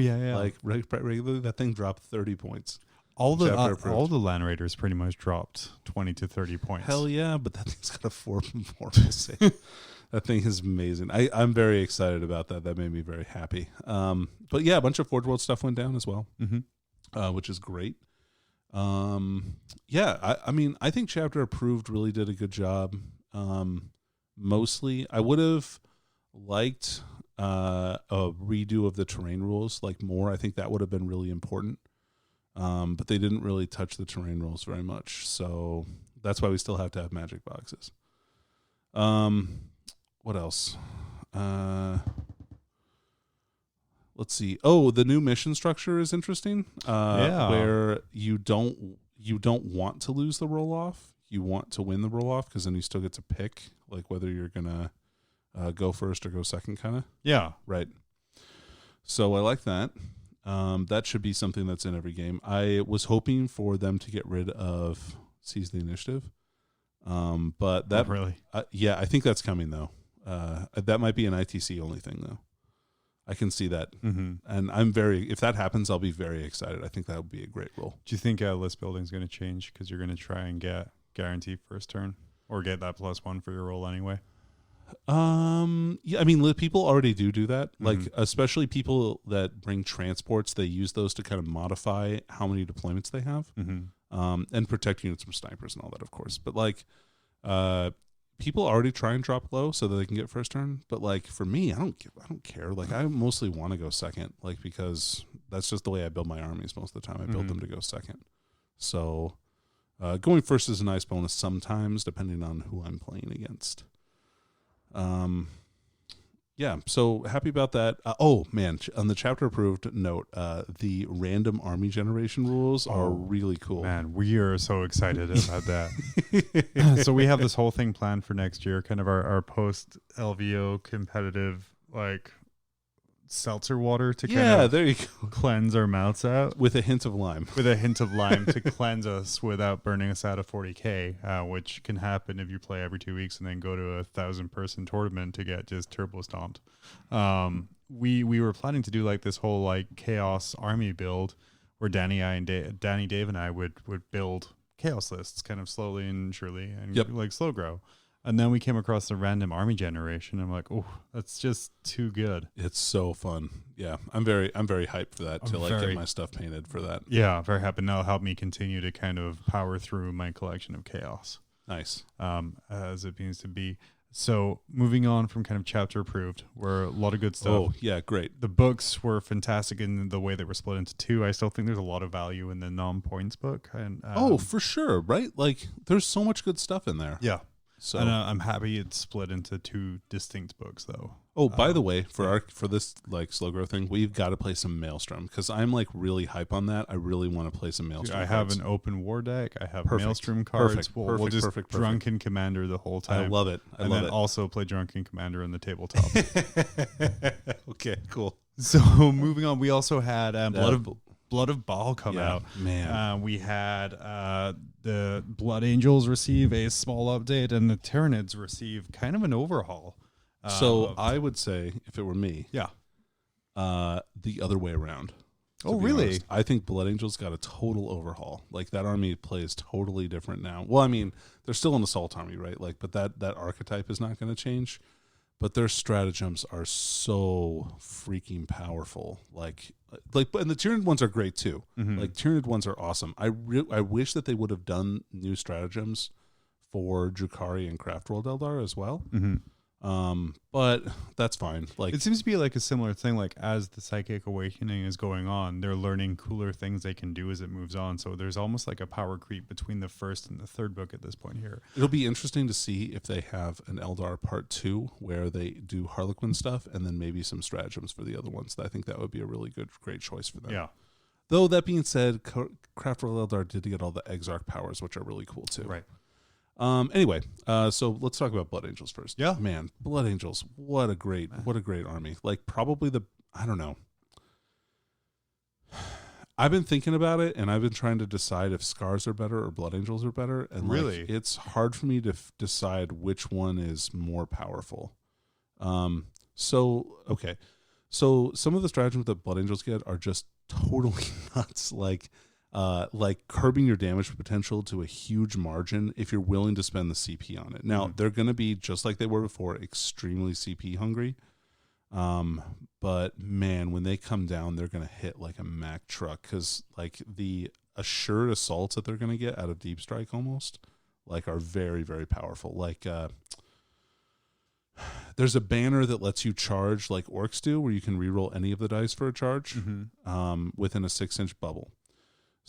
regularly, that thing dropped 30 points. All the Land Raiders pretty much dropped 20 to 30 points. Hell yeah, but that thing's got a 4 mortal save. That thing is amazing. I'm very excited about that. That made me very happy. But yeah, a bunch of Forge World stuff went down as well, which is great. I mean, I think Chapter Approved really did a good job. Mostly, I would have liked a redo of the terrain rules, like more. I think that would have been really important. But they didn't really touch the terrain rules very much, so that's why we still have to have magic boxes. What else? Let's see. Oh, the new mission structure is interesting. Where you don't want to lose the roll off. You want to win the roll off because then you still get to pick, like, whether you're gonna go first or go second, kind of. Yeah. Right. So I like that. That should be something that's in every game. I was hoping for them to get rid of Seize the Initiative. But that really, I think that's coming though. That might be an ITC only thing though. I can see that, Mm-hmm. and if that happens, I'll be very excited. I think that would be a great role. Do you think list building is going to change because you're going to try and get guarantee first turn or get that +1 for your roll anyway? Yeah, I mean, people already do that. Mm-hmm. Like, especially people that bring transports, they use those to kind of modify how many deployments they have, and protect units from snipers and all that, of course. But like, people already try and drop low so that they can get first turn. But like for me, I don't care. Like, I mostly want to go second, like because that's just the way I build my armies most of the time. I build them to go second. So, going first is a nice bonus sometimes, depending on who I'm playing against. Yeah, so happy about that. Oh man, on the chapter approved note, the random army generation rules are really cool. Man, we are so excited about that. So we have this whole thing planned for next year, kind of our post LVO competitive, like seltzer water to kind of there you go. cleanse our mouths out. With a hint of lime. With a hint of lime to cleanse us without burning us out of 40K, which can happen if you play every 2 weeks and then go to a 1,000-person tournament to get just turbo stomped. We were planning to do like this whole like chaos army build where Dave, and I would build chaos lists kind of slowly and surely and like slow grow. And then we came across the random army generation. I'm like, oh, that's just too good. It's so fun. Yeah, I'm very hyped for that get my stuff painted for that. Yeah, very happy. And that'll help me continue to kind of power through my collection of chaos. Nice. As it means to be. So moving on from kind of chapter approved, were a lot of good stuff. Oh, yeah, great. The books were fantastic in the way they were split into two. I still think there's a lot of value in the non-points book. And for sure, right? Like, there's so much good stuff in there. Yeah. So and I'm happy it's split into two distinct books, though. Oh, by the way, for this like slow growth thing, we've got to play some Maelstrom because I'm like really hype on that. I really want to play some Maelstrom. I have an open war deck. I have Maelstrom cards. We'll just Drunken Commander the whole time. I love it. And then also play Drunken Commander on the tabletop. Okay, cool. So moving on, we also had Blood of Baal come out. Man, we had the Blood Angels receive a small update, and the Tyranids receive kind of an overhaul. So I would say, if it were me, the other way around. Oh, really? Honest. I think Blood Angels got a total overhaul. Like, that army plays totally different now. Well, I mean, they're still an assault army, right? Like, but that archetype is not going to change. But their stratagems are so freaking powerful. Like, and the Tyranid ones are great too. Mm-hmm. Like, Tyranid ones are awesome. I wish that they would have done new stratagems for Drukhari and Craft World Eldar as well. Mm-hmm. But that's fine. Like, it seems to be like a similar thing. Like, as the Psychic Awakening is going on, they're learning cooler things they can do as it moves on. So there's almost like a power creep between the first and the third book at this point here. It'll be interesting to see if they have an Eldar Part 2 where they do Harlequin stuff and then maybe some stratagems for the other ones. I think that would be a really great choice for them. Yeah. Though, that being said, Craft World Eldar did get all the Exarch powers, which are really cool too. Right. Anyway, so let's talk about Blood Angels first. Yeah. Man, Blood Angels, what a great army. Like, probably I don't know. I've been thinking about it, and I've been trying to decide if Scars are better or Blood Angels are better. And really, it's hard for me to decide which one is more powerful. So some of the stratagems that Blood Angels get are just totally nuts. Like curbing your damage potential to a huge margin if you're willing to spend the CP on it. Now, they're going to be, just like they were before, extremely CP hungry. But man, when they come down, they're going to hit like a Mack truck, because like the assured assaults that they're going to get out of Deep Strike almost like are very, very powerful. Like, there's a banner that lets you charge like Orcs do, where you can reroll any of the dice for a charge within a 6-inch bubble.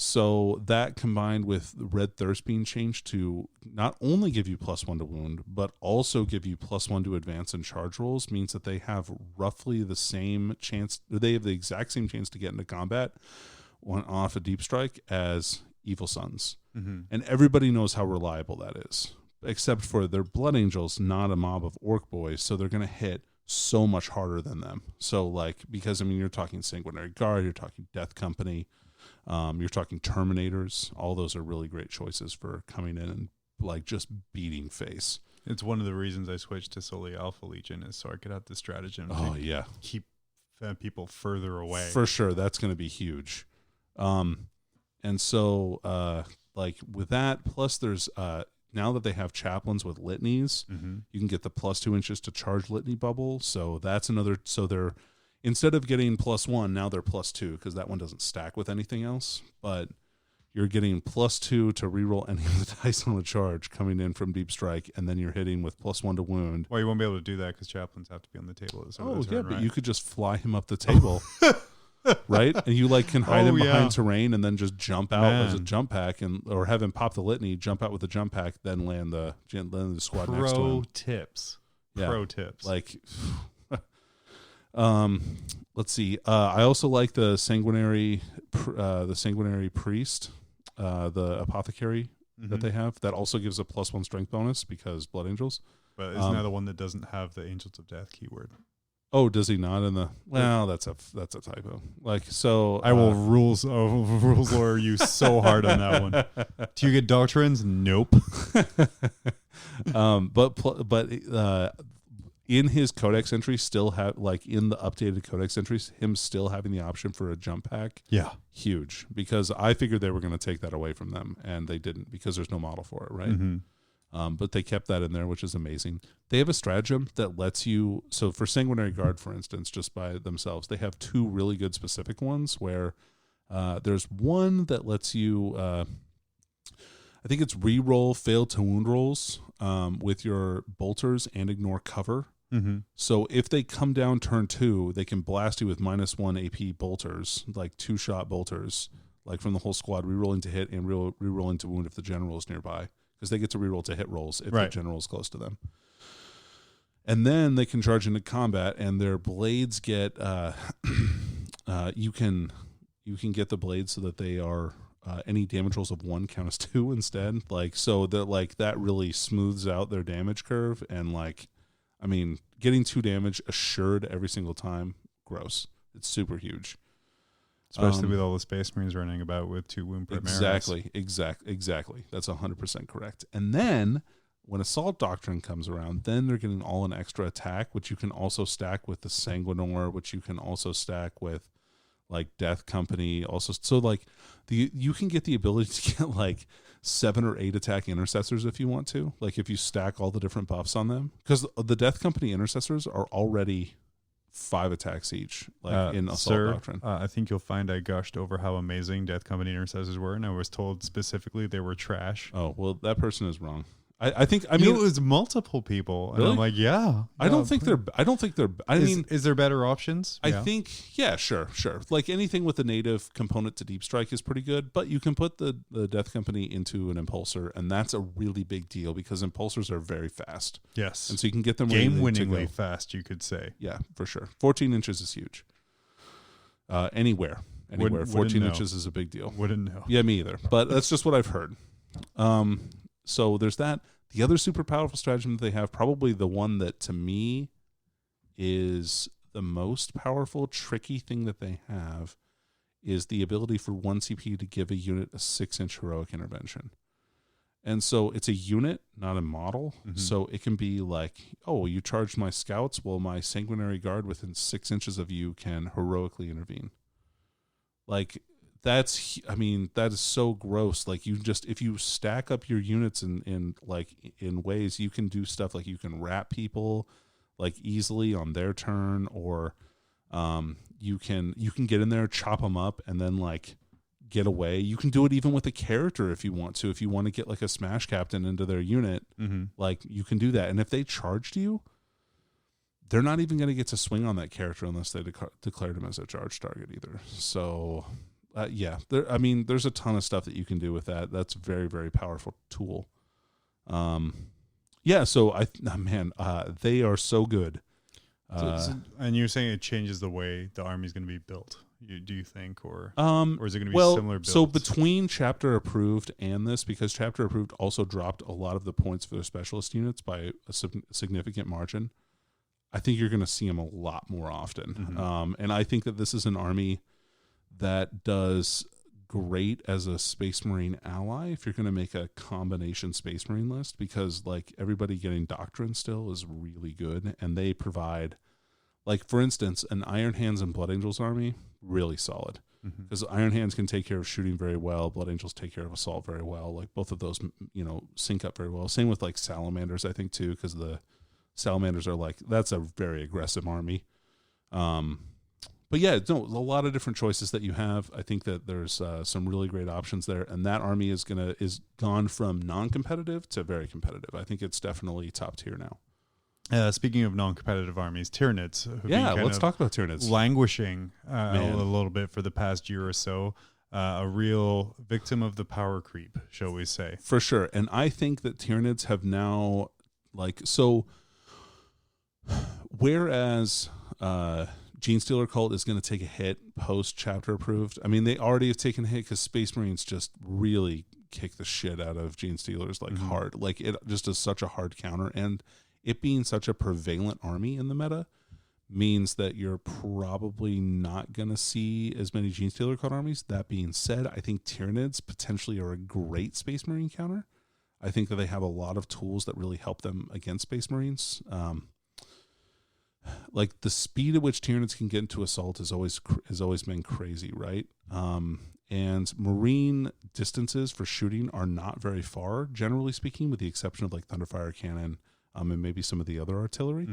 So that, combined with the Red Thirst being changed to not only give you +1 to wound, but also give you +1 to advance and charge rolls, means that they have roughly the same chance, or they have the exact same chance to get into combat off a Deep Strike as Evil Sons. Mm-hmm. And everybody knows how reliable that is, except for their Blood Angels, not a mob of Orc boys, so they're going to hit so much harder than them. So, like, because, I mean, you're talking Sanguinary Guard, you're talking Death Company, you're talking Terminators. All those are really great choices for coming in and like just beating face. It's one of the reasons I switched to solely Alpha Legion is so I could have the stratagem Oh to yeah, keep people further away. for sure. That's going to be huge. And so like with that, plus there's now that they have chaplains with litanies, you can get the +2 inches to charge litany bubble. So that's another. So they're instead of getting +1, now they're +2 because that one doesn't stack with anything else. But you're getting +2 to reroll any of the dice on a charge coming in from deep strike, and then you're hitting with +1 to wound. Well, you won't be able to do that because chaplains have to be on the table. But you could just fly him up the table, right? And you like can hide him behind terrain and then just jump out as a jump pack, or have him pop the litany, jump out with the jump pack, then land the squad next to him. Pro tips. Like, let's see. I also like the sanguinary priest, the apothecary that they have. That also gives a +1 strength bonus because blood angels. But isn't that the one that doesn't have the Angels of Death keyword? Oh, does he not in the? Well, that's a typo. Like so, I will rules lawyer you so hard on that one. Do you get doctrines? Nope. But in his codex entry, still have like in the updated codex entries, him still having the option for a jump pack. Yeah, huge because I figured they were going to take that away from them, and they didn't because there's no model for it, right? But they kept that in there, which is amazing. They have a stratagem that lets you, so for Sanguinary Guard, for instance, just by themselves, they have two really good specific ones where there's one that lets you, I think it's re-roll failed to wound rolls with your bolters and ignore cover. So if they come down turn 2, they can blast you with -1 AP bolters, like 2-shot bolters, like from the whole squad, re-rolling to hit and re-rolling to wound if the general is nearby. Because they get to reroll to hit rolls if the general is close to them. And then they can charge into combat, and their blades get you can get the blades so that they are any damage rolls of 1 count as 2 instead. Like so that like that really smooths out their damage curve, and like I mean getting 2 damage assured every single time, gross. It's super huge. Especially with all the Space Marines running about with 2 wound primaries. Exactly. That's 100% correct. And then when Assault Doctrine comes around, then they're getting all an extra attack, which you can also stack with the Sanguinor, which you can also stack with like Death Company. Also, so like you can get the ability to get like 7 or 8 attack intercessors if you want to. Like if you stack all the different buffs on them, because the Death Company intercessors are already 5 attacks each, like in Assault Doctrine. I think you'll find I gushed over how amazing Death Company intercessors were, and I was told specifically they were trash. Oh, well, that person is wrong. I mean, it was multiple people, and really? I'm like, I don't think they're. Is there better options? I think, sure. Like anything with a native component to Deep Strike is pretty good, but you can put the Death Company into an Impulsor, and that's a really big deal because Impulsors are very fast. Yes, and so you can get them game-winningly fast. You could say, yeah, for sure. 14 inches is huge. Anywhere. 14 inches is a big deal. Wouldn't know. Yeah, me either. But that's just what I've heard. So there's that. The other super powerful stratagem that they have, probably the one that to me is the most powerful, tricky thing that they have, is the ability for 1 CP to give a unit a 6-inch heroic intervention. And so it's a unit, not a model. So it can be like, oh, you charged my scouts. Well, my Sanguinary Guard within 6 inches of you can heroically intervene. Like, that is so gross. Like if you stack up your units in ways, you can do stuff like you can wrap people like easily on their turn, or you can get in there, chop them up, and then like get away. You can do it even with a character if you want to. If you want to get like a smash captain into their unit, like you can do that. And if they charged you, they're not even going to get to swing on that character unless they declared him as a charge target either. So. There's a ton of stuff that you can do with that. That's a very, very powerful tool. They are so good. And you're saying it changes the way the army is going to be built. Do you think, or is it going to be similar builds? So between Chapter Approved and this, because Chapter Approved also dropped a lot of the points for their specialist units by a significant margin, I think you're going to see them a lot more often. And I think that this is an army that does great as a Space Marine ally if you're going to make a combination Space Marine list, because like everybody getting Doctrine still is really good, and they provide, like for instance, an Iron Hands and Blood Angels army, really solid. Because Iron Hands can take care of shooting very well, Blood Angels take care of assault very well. Like both of those, sync up very well. Same with like Salamanders, I think too, because the Salamanders are like, that's a very aggressive army. But yeah, no, a lot of different choices that you have. I think that there's some really great options there, and that army is gone from non-competitive to very competitive. I think it's definitely top tier now. Speaking of non-competitive armies, Tyranids. Let's talk about Tyranids. Languishing a little bit for the past year or so. A real victim of the power creep, shall we say. For sure. And I think that Tyranids have now, whereas Genestealer Cult is going to take a hit post-chapter approved. I mean, they already have taken a hit because Space Marines just really kick the shit out of Genestealers hard. Like, it just is such a hard counter, and it being such a prevalent army in the meta means that you're probably not going to see as many Genestealer Cult armies. That being said, I think Tyranids potentially are a great Space Marine counter. I think that they have a lot of tools that really help them against Space Marines. Like the speed at which Tyranids can get into assault has always been crazy, right? And Marine distances for shooting are not very far, generally speaking, with the exception of like Thunderfire Cannon, and maybe some of the other artillery.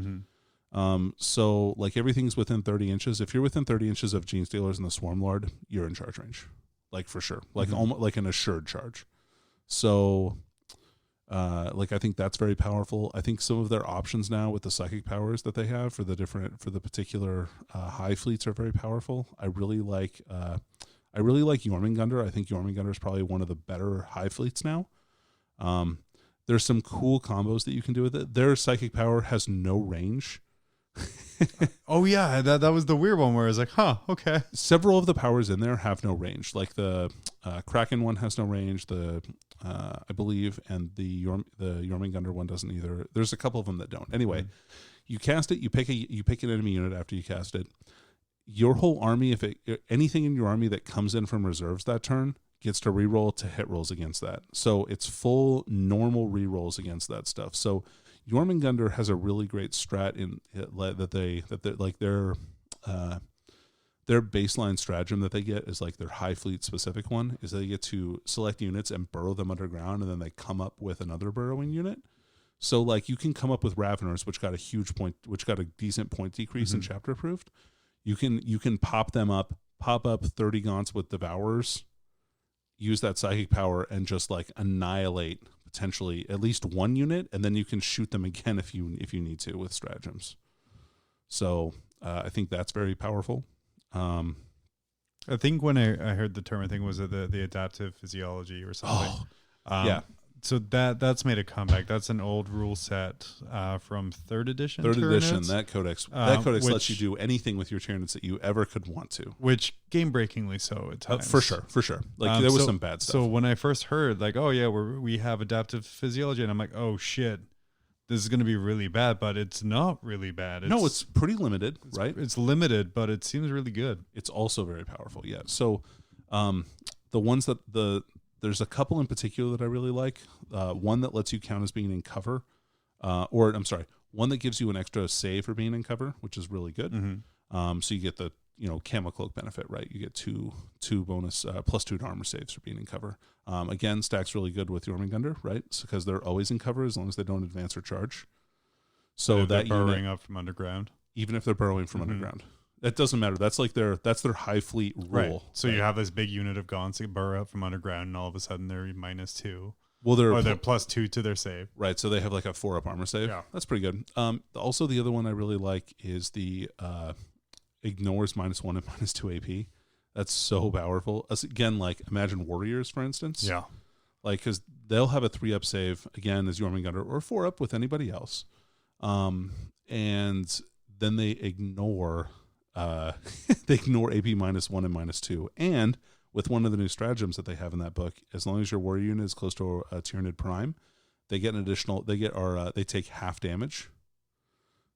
So like everything's within 30 inches. If you're within 30 inches of Genestealers and the Swarm Lord, you're in charge range, like for sure, like almost like an assured charge. So, I think that's very powerful. I think some of their options now with the psychic powers that they have for the particular high fleets are very powerful. I really like Jormungandr. I think Jormungandr is probably one of the better high fleets now. There's some cool combos that you can do with it. Their psychic power has no range. Oh yeah, that was the weird one where I was like, huh, okay. Several of the powers in there have no range. Like the Kraken one has no range. I believe, and the Jormungandr one doesn't either. There's a couple of them that don't. Anyway, you cast it. You pick an enemy unit after you cast it. Your whole army, if anything in your army that comes in from reserves that turn, gets to reroll to hit rolls against that. So it's full normal rerolls against that stuff. So Jormungandr has a really great strat in their baseline stratagem that they get is like their high fleet specific one is they get to select units and burrow them underground, and then they come up with another burrowing unit. So like you can come up with Raveners, which got a decent point decrease in chapter approved. You can pop up 30 gaunts with Devourers, use that psychic power and just like annihilate potentially at least one unit, and then you can shoot them again if you need to with stratagems. So I think that's very powerful. I think when I heard the term, I think was the adaptive physiology or something. Yeah. So that's made a comeback. That's an old rule set from third edition. Third edition. Tyranids. That codex lets you do anything with your Tyranids that you ever could want to. Which game breakingly so at times. For sure. Like there was some bad stuff. So when I first heard like, oh yeah, we have adaptive physiology, and I'm like, oh shit, this is going to be really bad, but it's not really bad. It's pretty limited, right? It's limited, but it seems really good. It's also very powerful. Yeah. So the ones there's a couple in particular that I really like. One that lets you count as being in cover, one that gives you an extra save for being in cover, which is really good. So you get the camo cloak benefit, right? You get two bonus +2 to armor saves for being in cover. Again, stacks really good with Jormungandr, right? Because they're always in cover as long as they don't advance or charge. So if that they're burrowing up from underground, even if they're burrowing from underground. That doesn't matter. That's their high fleet rule. Right. So you have this big unit of gaunts that burrow up from underground, and all of a sudden they're -2. Well, they're +2 to their save. Right. So they have like a 4-up armor save. Yeah. That's pretty good. Also, the other one I really like is the ignores -1 and -2 AP. That's so powerful. Again, like imagine Warriors, for instance. Yeah. Like, because they'll have a 3-up save again as Jormungandr or 4-up with anybody else, and then they ignore. They ignore AP -1 and -2, and with one of the new stratagems that they have in that book, as long as your warrior unit is close to a Tyranid Prime, they get an additional. They take half damage.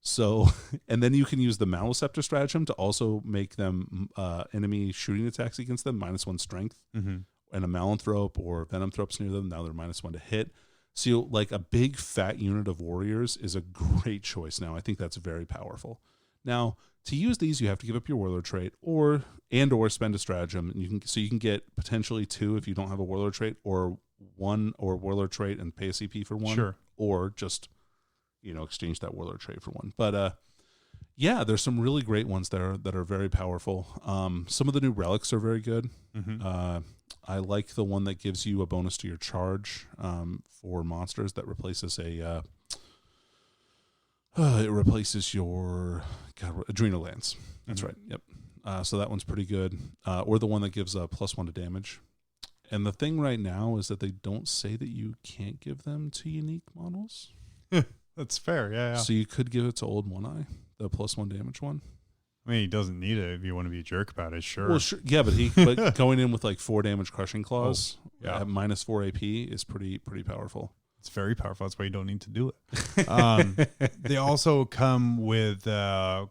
So, and then you can use the Maleceptor stratagem to also make them enemy shooting attacks against them -1 strength, and a Malanthrope or Venom Thropes near them. Now they're -1 to hit. So, like a big fat unit of warriors is a great choice. Now, I think that's very powerful. Now, to use these, you have to give up your Warlord trait, or spend a stratagem. And you can get potentially 2 if you don't have a Warlord trait, or 1 or Warlord trait and pay a CP for 1, Sure. or just exchange that Warlord trait for 1. But yeah, there's some really great ones there that are very powerful. Some of the new relics are very good. I like the one that gives you a bonus to your charge for monsters that replaces it replaces your adrenal glands. That's right. Yep. So that one's pretty good. Or the one that gives a +1 to damage. And the thing right now is that they don't say that you can't give them to unique models. That's fair. Yeah. So you could give it to Old One Eye, the +1 damage one. I mean, he doesn't need it if you want to be a jerk about it. Sure. Well, sure. Yeah, but going in with like 4 damage crushing claws at -4 AP is pretty powerful. It's very powerful. That's why you don't need to do it. They also come with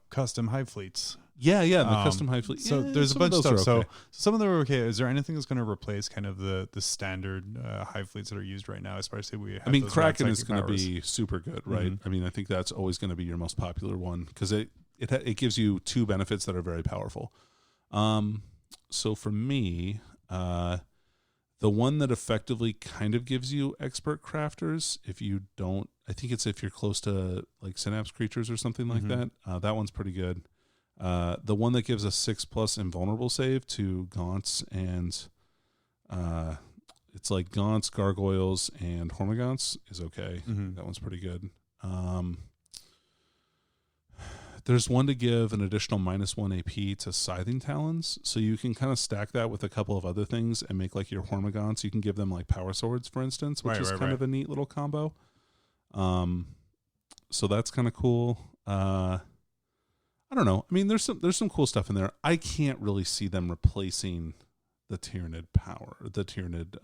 custom hive fleets. Yeah, the custom hive fleet. So Yeah, there's a some bunch of those stuff. are okay. So some of them are okay. Is there anything that's going to replace kind of the standard hive fleets that are used right now? Especially we have those Kraken mad is psychic going to powers. be super good, right? I mean, I think that's always going to be your most popular one because it gives you 2 benefits that are very powerful. So for me, the one that effectively kind of gives you expert crafters, if you don't, I think it's if you're close to like synapse creatures or something like that. That one's pretty good. The one that gives a 6+ invulnerable save to Gaunts and it's like Gaunts, Gargoyles, and Hormagaunts is okay. That one's pretty good. There's one to give an additional -1 AP to Scything Talons, so you can kind of stack that with a couple of other things and make like your Hormagaunts. You can give them like Power Swords, for instance, which is kind of a neat little combo. So that's kind of cool. I don't know. I mean, there's some cool stuff in there. I can't really see them replacing the Tyranid power, the Tyranid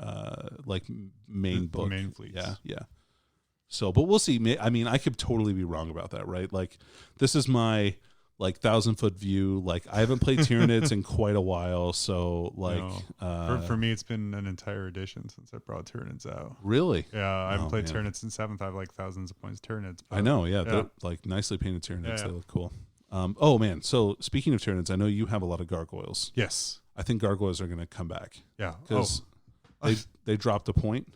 like main book, main fleets. Yeah. So, but we'll see. I mean, I could totally be wrong about that, right? Like, this is my like 1,000-foot view. Like, I haven't played Tyranids in quite a while, so like, for me, it's been an entire edition since I brought Tyranids out. Really? Yeah, I haven't played Tyranids since 7th. I have like thousands of points Tyranids. I know. Yeah, they're like nicely painted Tyranids. Yeah. They look cool. Oh man. So speaking of Tyranids, I know you have a lot of Gargoyles. Yes. I think Gargoyles are going to come back. Yeah. Because they dropped a point.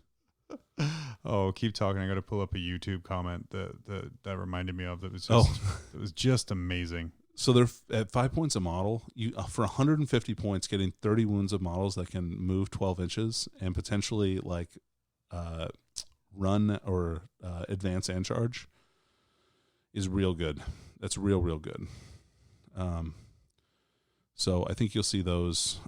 Oh, keep talking. I got to pull up a YouTube comment that reminded me of. It was just amazing. So they're at 5 points a model. You for 150 points, getting 30 wounds of models that can move 12 inches and potentially like run or advance and charge is real good. That's real good. So I think you'll see those.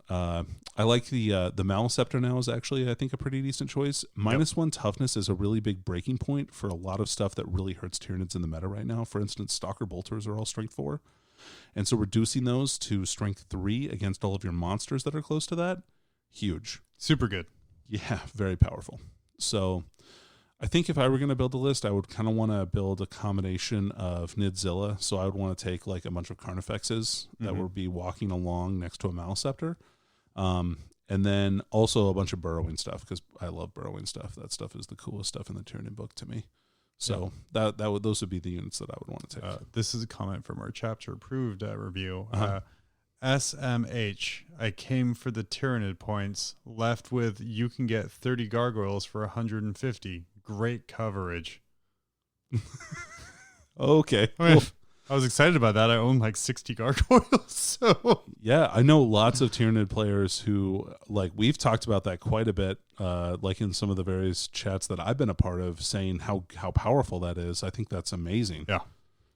I like the Maleceptor now is actually, I think, a pretty decent choice. -1 toughness is a really big breaking point for a lot of stuff that really hurts Tyranids in the meta right now. For instance, Stalker Bolters are all strength 4. And so reducing those to strength 3 against all of your monsters that are close to that, huge. Super good. Yeah, very powerful. So I think if I were going to build a list, I would kind of want to build a combination of Nidzilla. So I would want to take like a bunch of Carnifexes that would be walking along next to a Maleceptor. And then also a bunch of burrowing stuff because I love burrowing stuff. That stuff is the coolest stuff in the Tyranid book to me. So those would be the units that I would want to take. This is a comment from our chapter approved review. SMH, I came for the Tyranid points, left with you can get 30 gargoyles for 150. Great coverage. Okay. I mean, I was excited about that. I own like 60 gargoyles. So yeah, I know lots of Tyranid players who like we've talked about that quite a bit, like in some of the various chats that I've been a part of, saying how powerful that is. I think that's amazing. Yeah.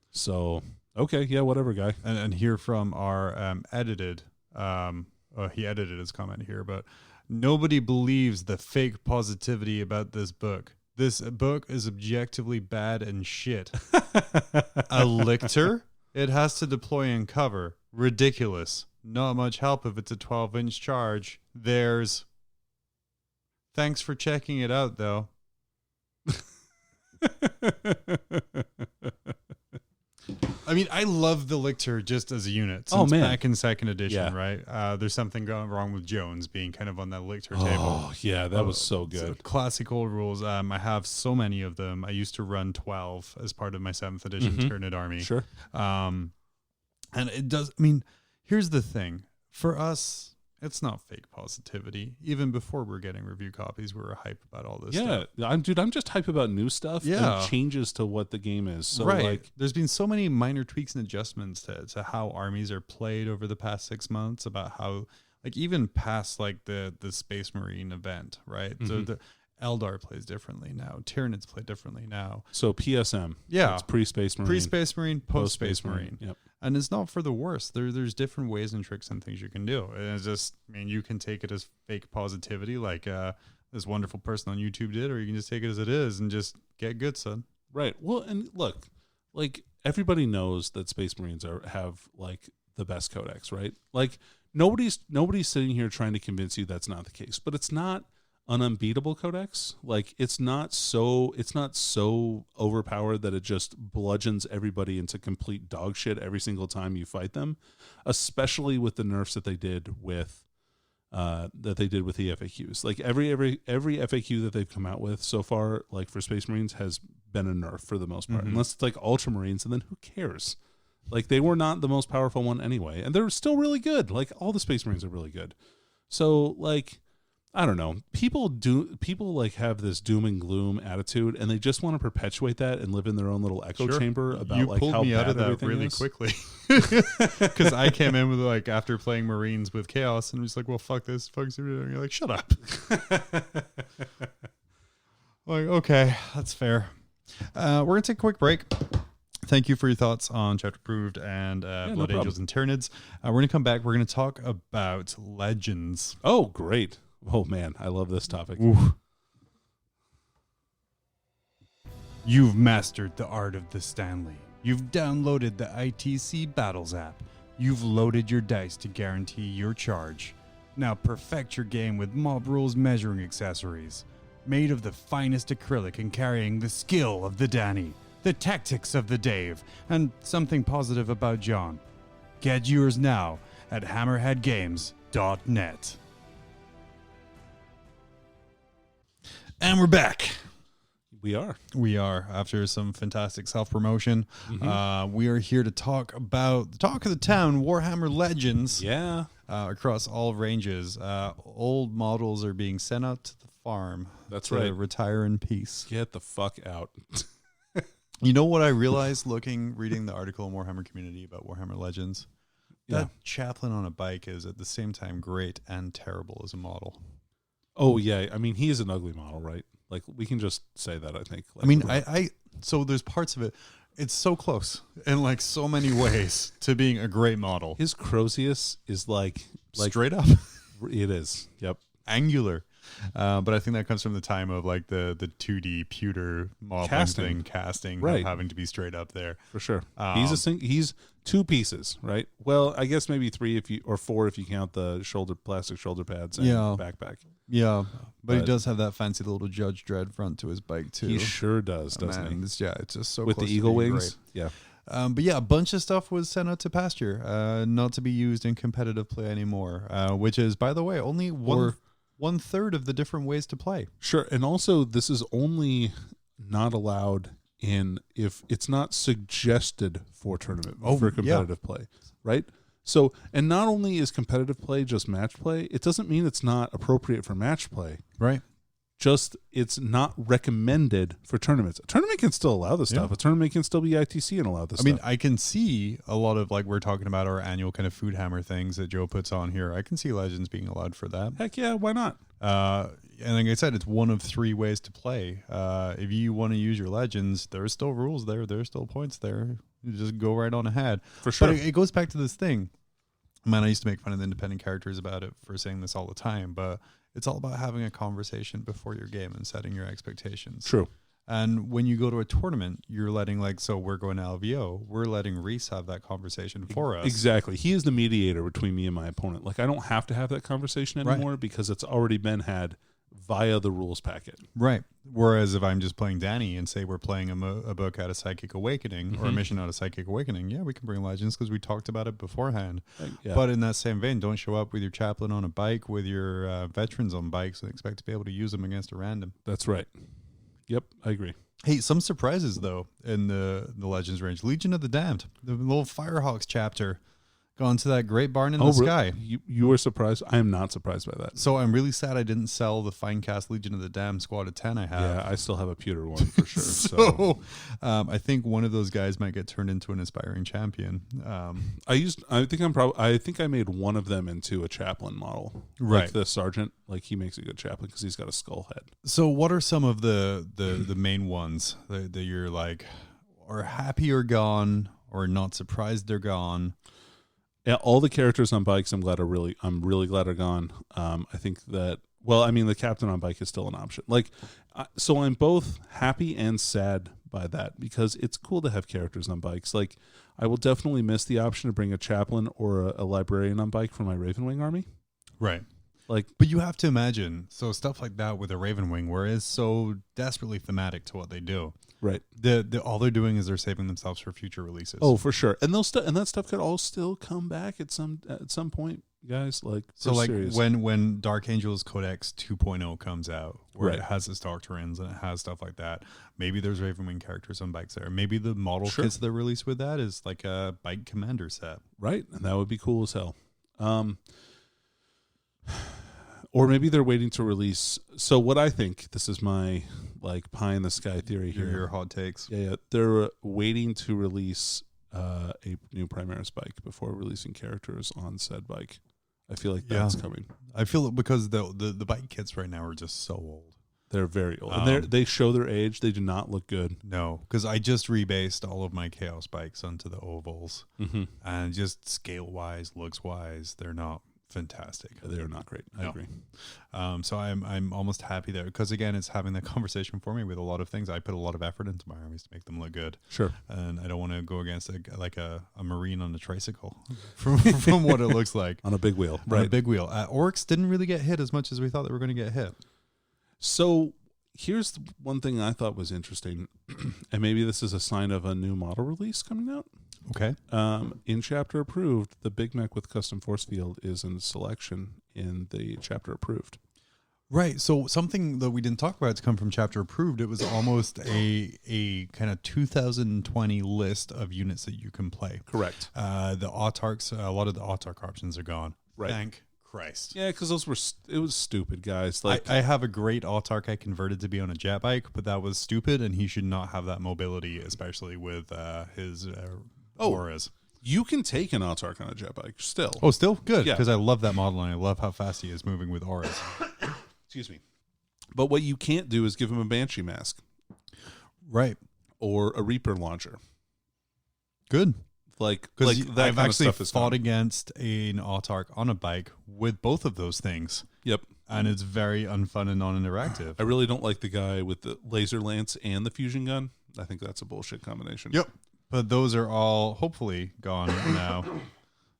So okay, yeah, whatever, guy. And here from our edited, he edited his comment here, but nobody believes the fake positivity about this book. This book is objectively bad and shit. A lictor? It has to deploy and cover. Ridiculous. Not much help if it's a 12-inch charge. Thanks for checking it out, though. mean, I love the Lictor just as a unit. Oh, Since man. back in second edition, Yeah. right? There's something going wrong with Jones being kind of on that Lictor table. Oh, yeah, that was so good. Classic old rules. I have so many of them. I used to run 12 as part of my 7th edition Tyranid army. Sure. And it does, I mean, here's the thing. For us, it's not fake positivity. Even before we're getting review copies, we were hype about all this stuff. I'm just hype about new stuff Yeah. and changes to what the game is. So right. like, There's been so many minor tweaks and adjustments to how armies are played over the past 6 months, about how, like, even past like the Space Marine event, right? So the Eldar plays differently now. Tyranids play differently now. so PSM. Yeah. It's pre-Space Marine. Pre-Space Marine, post-Space Marine. Yep. And it's not for the worse. There's different ways and tricks and things you can do. And it's just, I mean, you can take it as fake positivity, like this wonderful person on YouTube did, or you can just take it as it is and just get good, son. Right. Well, and look, like everybody knows that Space Marines have like the best codex, right? Like nobody's sitting here trying to convince you that's not the case, but it's not an unbeatable codex. Like it's not so overpowered that it just bludgeons everybody into complete dog shit every single time you fight them, especially with the nerfs that they did with the FAQs. Like every FAQ that they've come out with so far, like for Space Marines, has been a nerf for the most part, unless it's like Ultramarines, and then who cares? Like they were not the most powerful one anyway, and they're still really good. Like all the Space Marines are really good. So like, I don't know. People like have this doom and gloom attitude, and they just want to perpetuate that and live in their own little echo chamber about you like pulled how me out bad of that everything really is. quickly, because I came in with like after playing Marines with Chaos and was like, well, fuck this, fuck Super. And you're like, shut up. Like, okay, that's fair. We're gonna take a quick break. Thank you for your thoughts on Chapter Approved and Blood Angels and Tyranids. We're going to come back. We're going to talk about Legends. Oh, great. Oh, man. I love this topic. Ooh. You've mastered the art of the Stanley. You've downloaded the ITC Battles app. You've loaded your dice to guarantee your charge. Now perfect your game with Mob Rules measuring accessories. Made of the finest acrylic and carrying the skill of the Danny, the tactics of the Dave, and something positive about John. Get yours now at hammerheadgames.net. And we're back. We are. We are, after some fantastic self-promotion. We are here to talk about the talk of the town, Warhammer Legends. Yeah. Across all ranges. Old models are being sent out to the farm. That's to right. retire in peace. Get the fuck out. You know what I realized reading the article in Warhammer Community about Warhammer Legends? That chaplain on a bike is at the same time great and terrible as a model. Oh, yeah. I mean, he is an ugly model, right? Like, we can just say that, I think. Like, I mean, so there's parts of it. It's so close in like so many ways to being a great model. his Crozius is like Straight up. It is. Yep. Angular. But I think that comes from the time of like the 2D pewter modeling casting Right. having to be straight up there. For sure. He's two pieces, right? Well, I guess maybe four if you count the plastic shoulder pads and backpack. Yeah, but he But- does have that fancy little Judge Dredd front to his bike too. He sure does, doesn't Man, he? it's just so With the close to eagle being wings. great. Yeah. But yeah, a bunch of stuff was sent out to pasture, not to be used in competitive play anymore. Which is, by the way, only one third of the different ways to play. Sure. And also, this is only not allowed if it's not suggested for tournament, for competitive play, right? So, and not only is competitive play just match play, it doesn't mean it's not appropriate for match play. Right. Just it's not recommended for tournaments. A tournament can still allow this stuff. A tournament can still be ITC and allow this stuff. I mean, I can see a lot of, like, we're talking about our annual kind of food hammer things that Joe puts on here. I can see Legends being allowed for that. Heck yeah, why not? And like I said, it's one of 3 ways to play. If you want to use your Legends, there's still rules there. There's still points there. You just go right on ahead. For sure. But it goes back to this thing. Man, I used to make fun of the independent characters about it for saying this all the time, but it's all about having a conversation before your game and setting your expectations. True. And when you go to a tournament, you're letting, like, so we're going to LVO. We're letting Reese have that conversation for us. Exactly. He is the mediator between me and my opponent. Like, I don't have to have that conversation anymore because it's already been had via the rules packet. Right. Whereas if I'm just playing Danny and say we're playing a book out of Psychic Awakening or a mission out of Psychic Awakening, yeah, we can bring legends because we talked about it beforehand. Yeah. But in that same vein, don't show up with your chaplain on a bike, with your veterans on bikes, and expect to be able to use them against a random. That's right. Yep, I agree. Hey, some surprises though in the Legends range. Legion of the Damned, the little Firehawks chapter, gone to that great barn in the sky. You were surprised? I am not surprised by that. So I'm really sad I didn't sell the Finecast Legion of the Damned squad of 10 I have. Yeah, I still have a pewter one for sure. So I think one of those guys might get turned into an aspiring champion. I think I made one of them into a chaplain model. Right. Like the sergeant, like he makes a good chaplain because he's got a skull head. So what are some of the main ones that you're like, are happy or gone, or not surprised they're gone? Yeah, all the characters on bikes, I'm really glad are gone. I think that, well, I mean, the captain on bike is still an option. Like, so I'm both happy and sad by that because it's cool to have characters on bikes. Like, I will definitely miss the option to bring a chaplain or a librarian on bike for my Ravenwing army. Right. Like, but you have to imagine, so stuff like that with a Ravenwing, where it's so desperately thematic to what they do. Right. All they're doing is they're saving themselves for future releases. Oh, for sure. And that stuff could all still come back at some point, guys. Like, so like serious. when Dark Angels Codex 2.0 comes out, where Right. it has its Doctrines and it has stuff like that, maybe there's Ravenwing characters on bikes there. Maybe the model kits they're released with that is like a bike commander set. Right. And that would be cool as hell. Or maybe they're waiting to release. So what I think, this is my like pie in the sky theory here. Your hot takes. Yeah. They're waiting to release a new Primaris bike before releasing characters on said bike. I feel like that's coming. I feel it because the bike kits right now are just so old. They're very old. And they show their age. They do not look good. No, because I just rebased all of my Chaos bikes onto the ovals. Mm-hmm. And just scale-wise, looks-wise, they're not fantastic. They're not great. I agree. So I'm almost happy there because again, it's having that conversation for me with a lot of things. I put a lot of effort into my armies to make them look good. Sure. And I don't want to go against a Marine on a tricycle from what it looks like On a big wheel. on a big wheel. Orcs didn't really get hit as much as we thought they were going to get hit. So here's one thing I thought was interesting, and maybe this is a sign of a new model release coming out. Okay. In chapter approved, the Big Mech with custom force field is in selection in the chapter approved. Right. So something that we didn't talk about to come from chapter approved, it was almost a kind of 2020 list of units that you can play. Correct. The autarchs, a lot of the autarch options are gone. Right. Thank Christ. Yeah, because it was stupid, guys. Like I have a great autarch I converted to be on a jet bike, but that was stupid, and he should not have that mobility, especially with his auras. you can take an autarch on a jet bike still. Oh, still? Good, Yeah. because I love that model, and I love how fast he is moving with auras. Excuse me. But what you can't do is give him a Banshee mask Right. or a Reaper launcher. Good. Like Because that I've kind of actually stuff is fought fun. against an autarch on a bike with both of those things, Yep. and it's very unfun and non-interactive. I really don't like the guy with the laser lance and the fusion gun. I think that's a bullshit combination. Yep. But those are all hopefully gone now.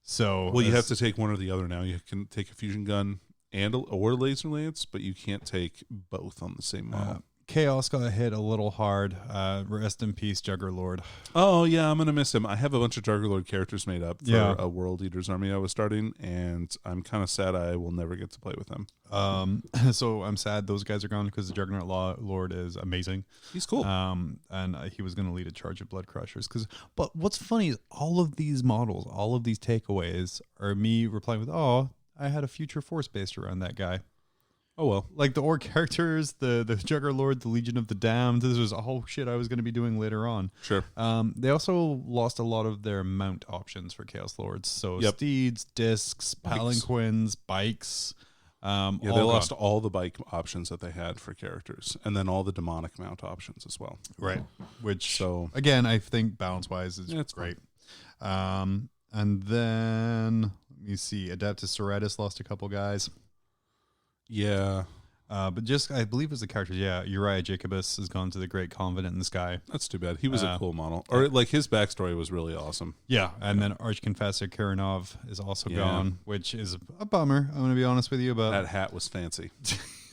So Well, you have to take one or the other now. You can take a fusion gun or laser lance, but you can't take both on the same model. Chaos got hit a little hard. Rest in peace, Juggerlord. Oh, yeah, I'm going to miss him. I have a bunch of Juggerlord characters made up for Yeah. a World Eaters army I was starting, and I'm kind of sad I will never get to play with them. So I'm sad those guys are gone because the Juggernaut Lord is amazing. He's cool. And he was going to lead a charge of Blood Crushers. But what's funny is all of these models, all of these takeaways are me replying with, oh, I had a future force based around that guy. Oh, well. Like the Orc characters, the Juggerlord, the Legion of the Damned. This was all shit I was going to be doing later on. Sure. They also lost a lot of their mount options for Chaos Lords. So steeds, discs, palanquins, bikes. Yeah, they lost all the bike options that they had for characters, and then all the demonic mount options as well. Right. Which, So again, I think balance-wise is it's great. And then, let me see, Adeptus Sororitas lost a couple guys. Yeah, But just, I believe it's the characters, Uriah Jacobus has gone to the Great Convent in the Sky. that's too bad. He was a cool model. Or, like, his backstory was really awesome. Yeah, and then Archconfessor Kirinov is also Yeah. gone, which is a bummer, I'm going to be honest with you. But That hat was fancy.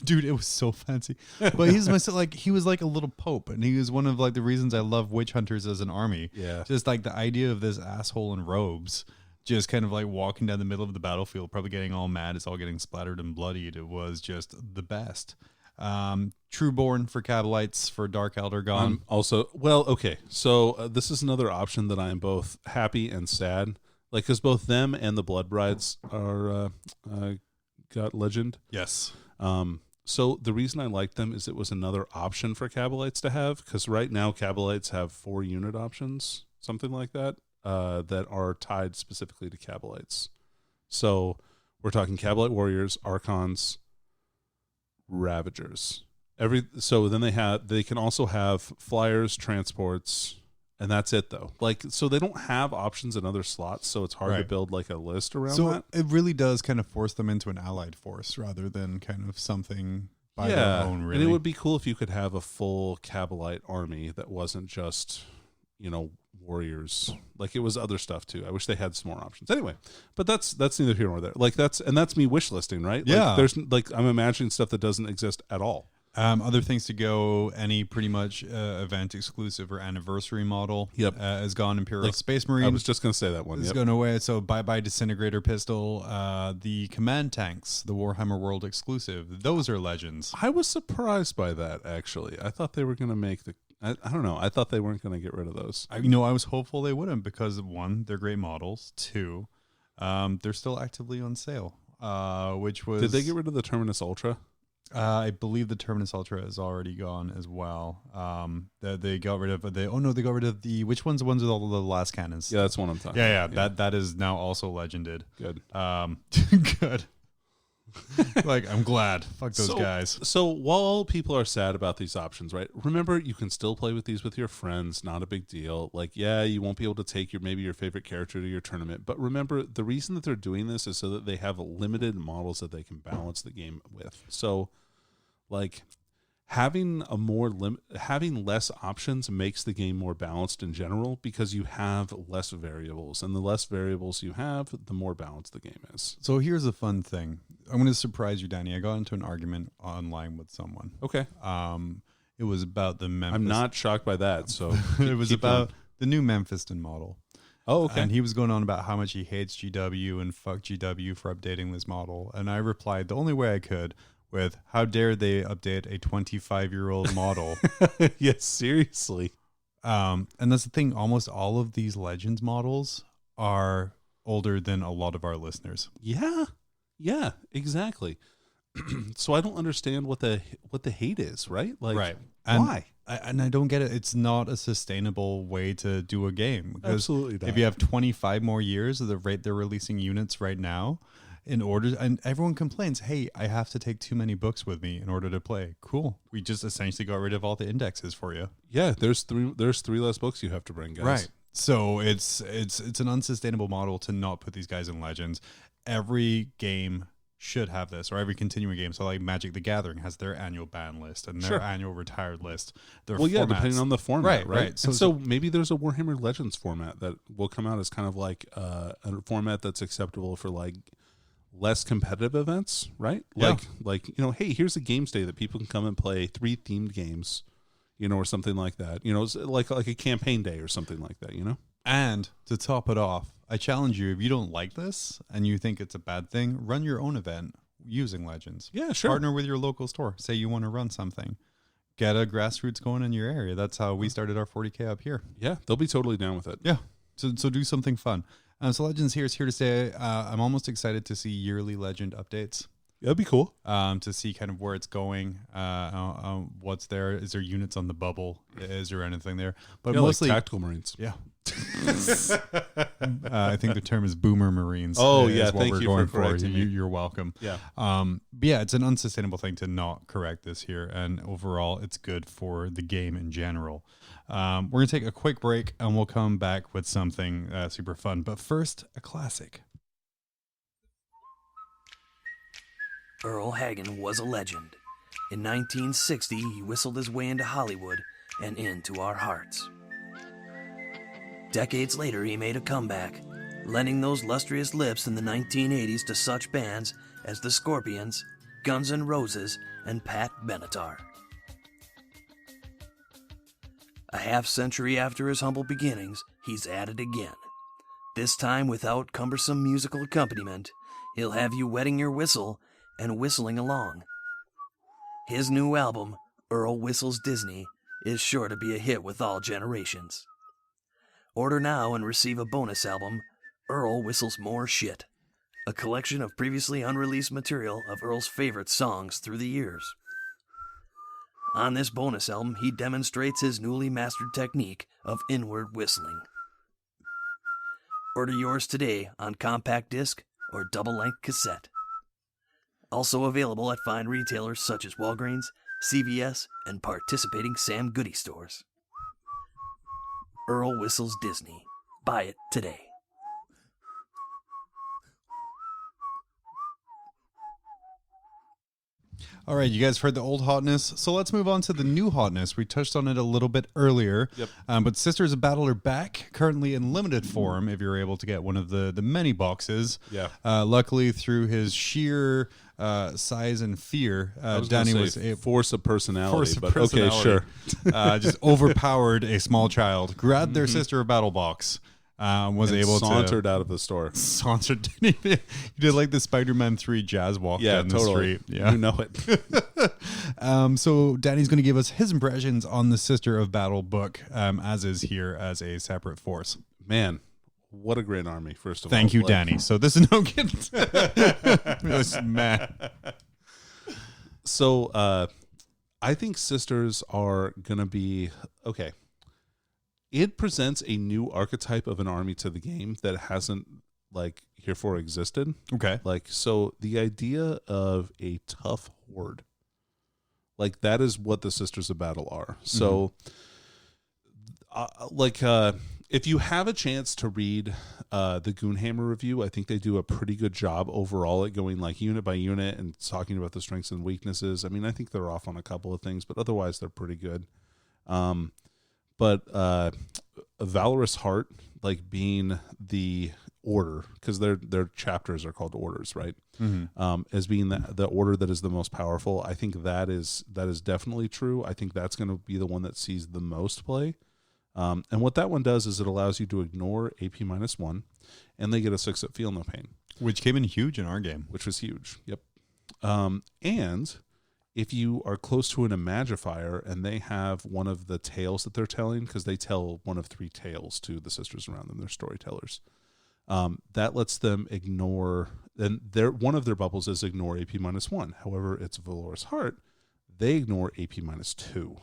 Dude, it was so fancy. But he was like a little pope, and he was one of like the reasons I love witch hunters as an army. Yeah. Just like the idea of this asshole in robes just kind of like walking down the middle of the battlefield, probably getting all mad, it's all getting splattered and bloodied. It was just the best. Trueborn for Cabalites for Dark Elder gone. Also, well, okay. So this is another option that I am both happy and sad. Like, because both them and the Blood Brides are got legend. Yes. So the reason I liked them is it was another option for Cabalites to have, because right now Cabalites have 4 unit options, something like that, that are tied specifically to Cabalites. So we're talking Cabalite Warriors, Archons, Ravagers. So then they can also have Flyers, Transports, and that's it though. Like, so they don't have options in other slots, so it's hard to build like a list around that. It really does kind of force them into an allied force rather than kind of something by their own, really. And it would be cool if you could have a full Cabalite army that wasn't just, warriors. Like, it was other stuff too. I wish they had some more options. Anyway, but that's neither here nor there. Like, that's me wish listing, right? Yeah. Like, there's I'm imagining stuff that doesn't exist at all. Other things to go, any pretty much event exclusive or anniversary model is gone. Imperial Space Marine. I was just going to say that one. It's going away. So bye-bye Disintegrator Pistol. The Command Tanks, the Warhammer World exclusive. Those are legends. I was surprised by that, actually. I thought they were going to make I don't know. I thought they weren't going to get rid of those. I was hopeful they wouldn't because, 1, they're great models. 2, they're still actively on sale, which was... Did they get rid of the Terminus Ultra? I believe the Terminus Ultra is already gone as well. They got rid of they got rid of the, which one's the ones with all the last cannons? Yeah, that's one I'm talking about. That is now also legended. Good. Good. Like, I'm glad. Fuck those guys. So while people are sad about these options, right? Remember, you can still play with these with your friends. Not a big deal. Like, yeah, you won't be able to take maybe your favorite character to your tournament. But remember, the reason that they're doing this is so that they have limited models that they can balance the game with. So, like, having having less options makes the game more balanced in general because you have less variables, and the less variables you have, the more balanced the game is. So here's a fun thing. I'm going to surprise you, Danny. I got into an argument online with someone. Okay. It was about the Memphis. I'm not shocked by that. So it was about the new Memphiston model. Oh, okay. And he was going on about how much he hates GW and fuck GW for updating this model. And I replied the only way I could with, how dare they update a 25-year-old model? Yes, seriously. And that's the thing. Almost all of these Legends models are older than a lot of our listeners. Yeah, exactly. So I don't understand what the hate is, right? Like, right. Why? I don't get it. It's not a sustainable way to do a game. Absolutely not. If you have 25 more years at the rate they're releasing units right now, and everyone complains, hey, I have to take too many books with me in order to play. Cool. We just essentially got rid of all the indexes for you. Yeah, there's 3 less books you have to bring, guys. Right. So it's an unsustainable model to not put these guys in Legends. Every game should have this, or every continuing game. So like Magic the Gathering has their annual ban list and their annual retired list. Depending on the format, right? So maybe there's a Warhammer Legends format that will come out as kind of like a format that's acceptable for like less competitive events, right? Yeah. Like hey, here's a games day that people can come and play 3 themed games, or something like that. It's like a campaign day or something like that. And to top it off, I challenge you, if you don't like this and you think it's a bad thing, run your own event using Legends. Yeah, sure. Partner with your local store. Say you want to run something. Get a grassroots going in your area. That's how we started our 40K up here. Yeah, they'll be totally down with it. Yeah. So do something fun. So Legends is here to stay. I'm almost excited to see yearly Legend updates. That'd be cool. To see kind of where it's going, what's there. Is there units on the bubble? Is there anything there? But mostly like Tactical Marines. Yeah. I think the term is Boomer Marines. Oh, is yeah. what Thank we're you going for correcting me. You're welcome. Yeah. But yeah, it's an unsustainable thing to not correct this here. And overall, it's good for the game in general. We're going to take a quick break and we'll come back with something super fun. But first, a classic. Earl Hagen was a legend. In 1960, he whistled his way into Hollywood and into our hearts. Decades later, he made a comeback, lending those lustrous lips in the 1980s to such bands as the Scorpions, Guns N' Roses, and Pat Benatar. A half-century after his humble beginnings, he's at it again. This time without cumbersome musical accompaniment, he'll have you wetting your whistle and whistling along. His new album, Earl Whistles Disney, is sure to be a hit with all generations. Order now and receive a bonus album, Earl Whistles More Shit, a collection of previously unreleased material of Earl's favorite songs through the years. On this bonus album, he demonstrates his newly mastered technique of inward whistling. Order yours today on compact disc or double-length cassette. Also available at fine retailers such as Walgreens, CVS, and participating Sam Goody stores. Earl Whistles Disney. Buy it today. All right, you guys heard the old hotness, so let's move on to the new hotness. We touched on it a little bit earlier, but Sisters of Battle are back, currently in limited form, if you're able to get one of the many boxes. Yeah. Luckily, through his sheer size and fear, Danny was a force of personality. force of but personality. Okay, sure. Just overpowered a small child, grabbed their Sister of Battle box, was And able sauntered to out of the store. sauntered. He did like the Spider-Man 3 jazz walk down the street. Yeah, You know it. So Danny's going to give us his impressions on the Sister of Battle book, as is here as a separate force. Man, what a great army, first of all. Thank you, Like, Danny. So this is no good. Man. So I think Sisters are going to be, okay. It presents a new archetype of an army to the game that hasn't, like, heretofore existed. Okay. Like, so the idea of a tough horde, like, that is what the Sisters of Battle are. So, if you have a chance to read the Goonhammer review, I think they do a pretty good job overall at going, like, unit by unit and talking about the strengths and weaknesses. I mean, I think they're off on a couple of things, but otherwise they're pretty good. But a Valorous Heart, like, being the order, because their chapters are called orders, right? As being the order that is the most powerful. I think that is definitely true. I think that's going to be the one that sees the most play. And what that one does is it allows you to ignore AP -1, and they get a 6-up Feel No Pain, Which came in huge in our game. which was huge. Yep. And if you are close to an Imagifier and they have one of the tales that they're telling, because they tell one of 3 tales to the sisters around them, they're storytellers, that lets them ignore, and one of their bubbles is ignore AP -1. However, it's Valorous Heart, they ignore AP -2.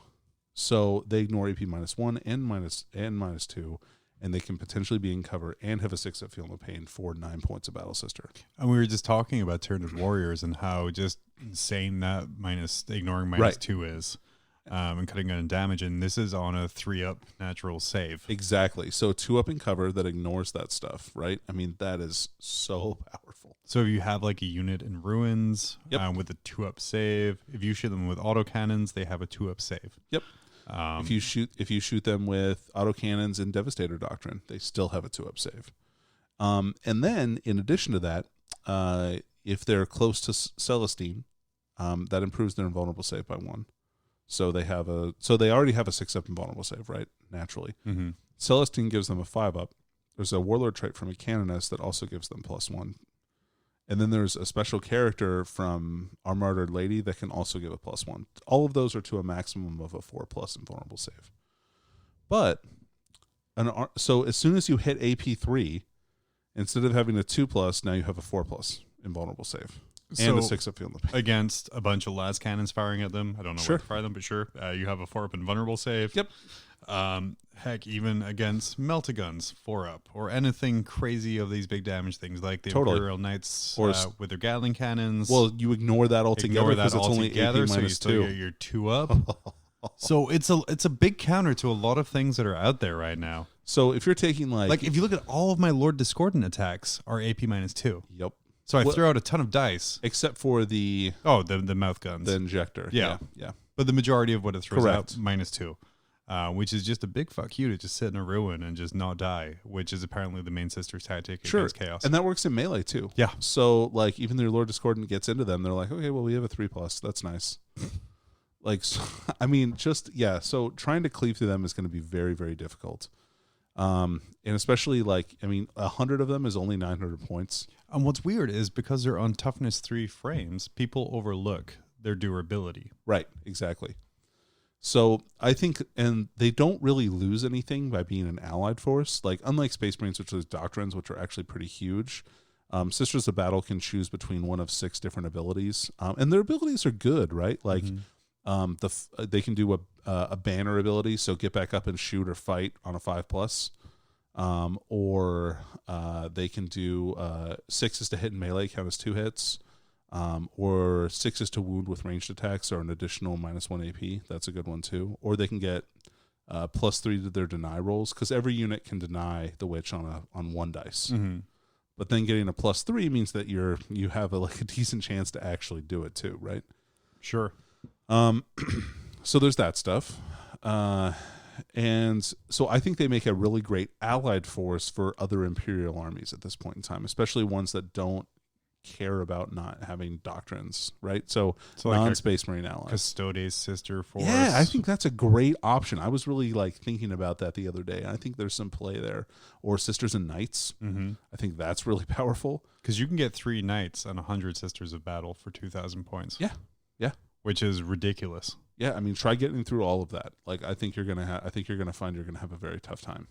So they ignore AP -1 and -2, and they can potentially be in cover and have a 6-up Feel No Pain for 9 points of Battle Sister. And we were just talking about Tyranid Warriors and how just insane that ignoring -2 is, and cutting down damage. And this is on a 3-up natural save. Exactly. So 2-up in cover that ignores that stuff, right? I mean, that is so powerful. So if you have like a unit in Ruins with a 2-up save, if you shoot them with autocannons, they have a 2-up save. Yep. If you shoot them with autocannons and Devastator Doctrine, they still have a 2-up save. And then in addition to that, if they're close to Celestine, that improves their invulnerable save by 1. So they already have a 6-up invulnerable save, right? Naturally. Celestine gives them a 5-up. There's a Warlord trait from a Canoness that also gives them +1. And then there's a special character from our Martyred Lady that can also give a +1. All of those are to a maximum of a 4+ invulnerable save. But so as soon as you hit AP3, instead of having a 2+, now you have a 4+ invulnerable save. And a 6-up Feel No Pain. Against a bunch of las cannons firing at them. I don't know Sure. where to fire them, but sure. You have a 4-up invulnerable save. Yep. Heck, even against Meltaguns 4-up or anything crazy of these big damage things like the Totally. Imperial Knights Or with their Gatling cannons. Well, you ignore that altogether because it's only AP so you still -2. get your 2-up. So it's a big counter to a lot of things that are out there right now. So if you're taking like If you look at all of my Lord Discordant attacks are AP -2. Yep. So I throw out a ton of dice. Except for the Oh, the mouth guns. injector. Yeah. Yeah. But the majority of what it throws Correct. out -2. which is just a big fuck you to just sit in a ruin and just not die, which is apparently the main sister's tactic against chaos. And that works in melee too. Yeah. So like even their Lord Discordant gets into them, they're like, okay, well we have a 3+. That's nice. Like, so, I mean, just so trying to cleave through them is going to be very, very difficult. And especially 100 of them is only 900 points. And what's weird is because they're on toughness 3 frames, people overlook their durability. Right, exactly. So I think, and they don't really lose anything by being an allied force. Like, unlike Space Marines, which is doctrines, which are actually pretty huge, Sisters of Battle can choose between one of 6 different abilities. And their abilities are good, right? Like, they can do a banner ability, so get back up and shoot or fight on a 5+. Or they can do 6 is to hit in melee, count as 2 hits. Or 6 is to wound with ranged attacks, or an additional -1 AP. That's a good one too. Or they can get +3 to their deny rolls, because every unit can deny the witch on 1 dice. Mm-hmm. But then getting a +3 means that you have a decent chance to actually do it too, right? Sure. So there's that stuff. And so I think they make a really great allied force for other Imperial armies at this point in time, especially ones that don't care about not having doctrines, right? So like non-Space Marine allies. Custodes sister force. Yeah, I think that's a great option. I was really thinking about that the other day. I think there's some play there. Or Sisters and Knights. Mm-hmm. I think that's really powerful. Because you can get 3 knights and 100 Sisters of Battle for 2,000 points. Yeah. Which is ridiculous. Yeah, I mean, try getting through all of that. Like, I think you're gonna find you're gonna have a very tough time.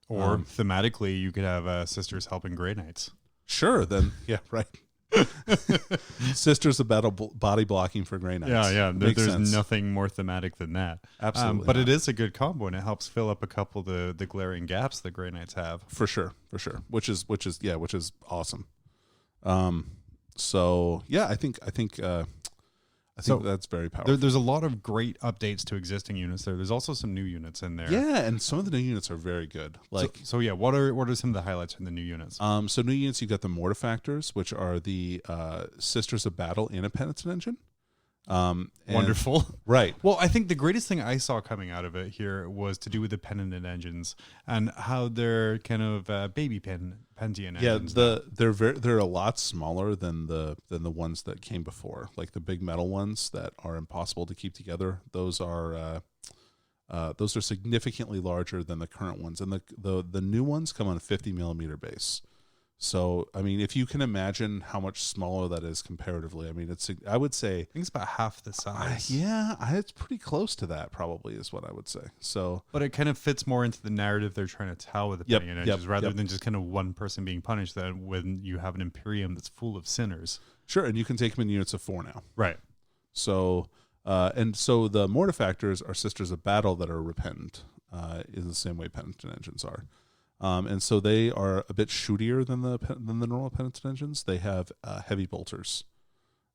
Or thematically, you could have Sisters helping Grey Knights. Sure, then yeah, right. Sisters of Battle body blocking for Grey Knights. Yeah. Makes There's sense. nothing more thematic than that. Absolutely, but not. it is a good combo, and it helps fill up a couple of the glaring gaps that Grey Knights have. For sure. Which is awesome. So yeah, I think that's very powerful. There's a lot of great updates to existing units there. There's also some new units in there. Yeah, and some of the new units are very good. Like, so what are some of the highlights from the new units? So new units, you got the Mortifactors, which are the Sisters of Battle in a Penitent Engine. Wonderful. Right. Well, I think the greatest thing I saw coming out of it here was to do with the Penitent engines and how they're kind of baby Pentian engines. Yeah, they're a lot smaller than the ones that came before. Like the big metal ones that are impossible to keep together. Those are significantly larger than the current ones, and the new ones come on a 50 millimeter base. So, I mean, if you can imagine how much smaller that is comparatively, I mean, I would say... I think it's about half the size. It's pretty close to that, probably, is what I would say. So, but it kind of fits more into the narrative they're trying to tell with the Pentian engines, rather than just kind of one person being punished, that when you have an Imperium that's full of sinners. Sure, and you can take them in units of 4 now. Right. So, so the Mortifactors are Sisters of Battle that are repentant, in the same way Penitent engines are. And so they are a bit shootier than the normal Penitent engines. They have heavy bolters.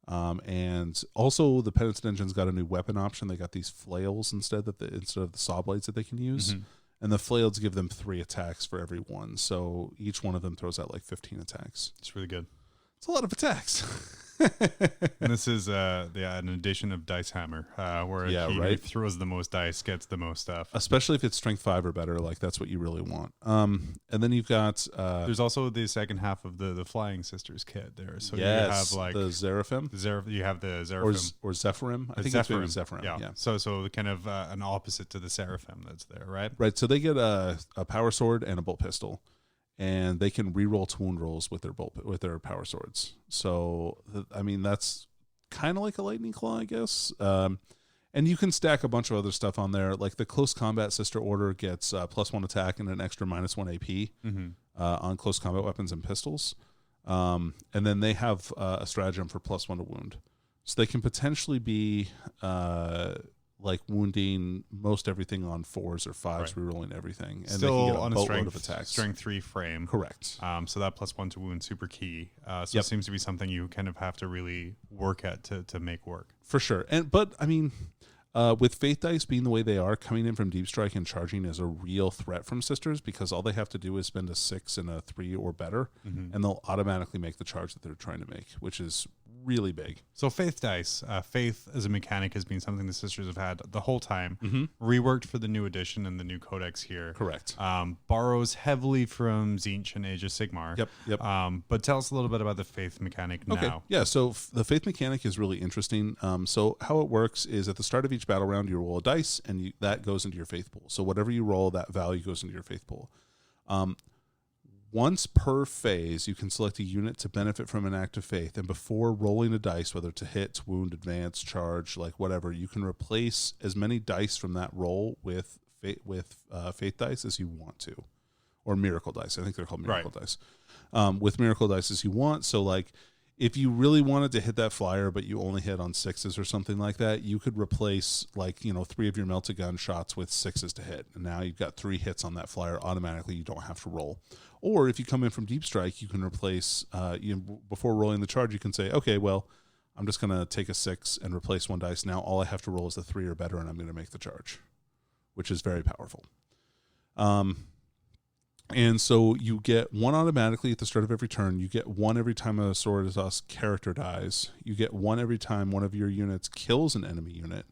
And also the Penitent engines got a new weapon option. They got these flails instead of the saw blades that they can use. Mm-hmm. And the flails give them 3 attacks for every one. So each one of them throws out 15 attacks. It's really good. It's a lot of attacks. And this is an edition of Dice Hammer, where he throws the most dice, gets the most stuff. Especially if it's strength 5 or better, that's what you really want. And then you've got there's also the second half of the Flying Sisters kit there. So yes, you have the Seraphim. You have the Seraphim or Zephyrim. I think Zephyrim. it's Zephyrim. Yeah. So kind of an opposite to the Seraphim that's there, right? Right. So they get a power sword and a bolt pistol. And they can reroll to wound rolls with their power swords. So, I mean, that's kind of like a lightning claw, I guess. And you can stack a bunch of other stuff on there. Like the close combat sister order gets +1 attack and an extra -1 AP on close combat weapons and pistols. And then they have a stratagem for +1 to wound. So they can potentially be wounding most everything on 4s or 5s, rerolling everything, and still they can get on a a boatload of attacks. strength 3 frame. Correct. So that +1 to wound, super key. It seems to be something you kind of have to really work at to make work. For sure. But I mean, with Faith Dice being the way they are, coming in from Deep Strike and charging is a real threat from Sisters, because all they have to do is spend a 6 and a 3 or better, and they'll automatically make the charge that they're trying to make, which is really big. So Faith dice. Faith as a mechanic has been something the sisters have had the whole time. Reworked for the new edition and the new codex here. Correct. Borrows heavily from Tzeentch and Age of Sigmar. Yep. But tell us a little bit about the Faith mechanic now. Yeah, so the Faith mechanic is really interesting. So how it works is at the start of each battle round, you roll a dice, and that goes into your Faith pool. So whatever you roll, that value goes into your Faith pool. Once per phase, you can select a unit to benefit from an act of faith, and before rolling a dice, whether to hit, wound, advance, charge, like whatever, you can replace as many dice from that roll with faith dice as you want to, or miracle dice. I think they're called miracle dice. With miracle dice as you want. So, like, if you really wanted to hit that flyer, but you only hit on 6s or something like that, you could replace, like, 3 of your melted gun shots with 6s to hit, and now you've got 3 hits on that flyer automatically. You don't have to roll. Or if you come in from deep strike, you can replace, before rolling the charge, you can say, okay, well, I'm just going to take a 6 and replace 1 dice. Now all I have to roll is a 3 or better, and I'm going to make the charge, which is very powerful. And so you get 1 automatically at the start of every turn. You get 1 every time a Sword of Us character dies. You get 1 every time one of your units kills an enemy unit.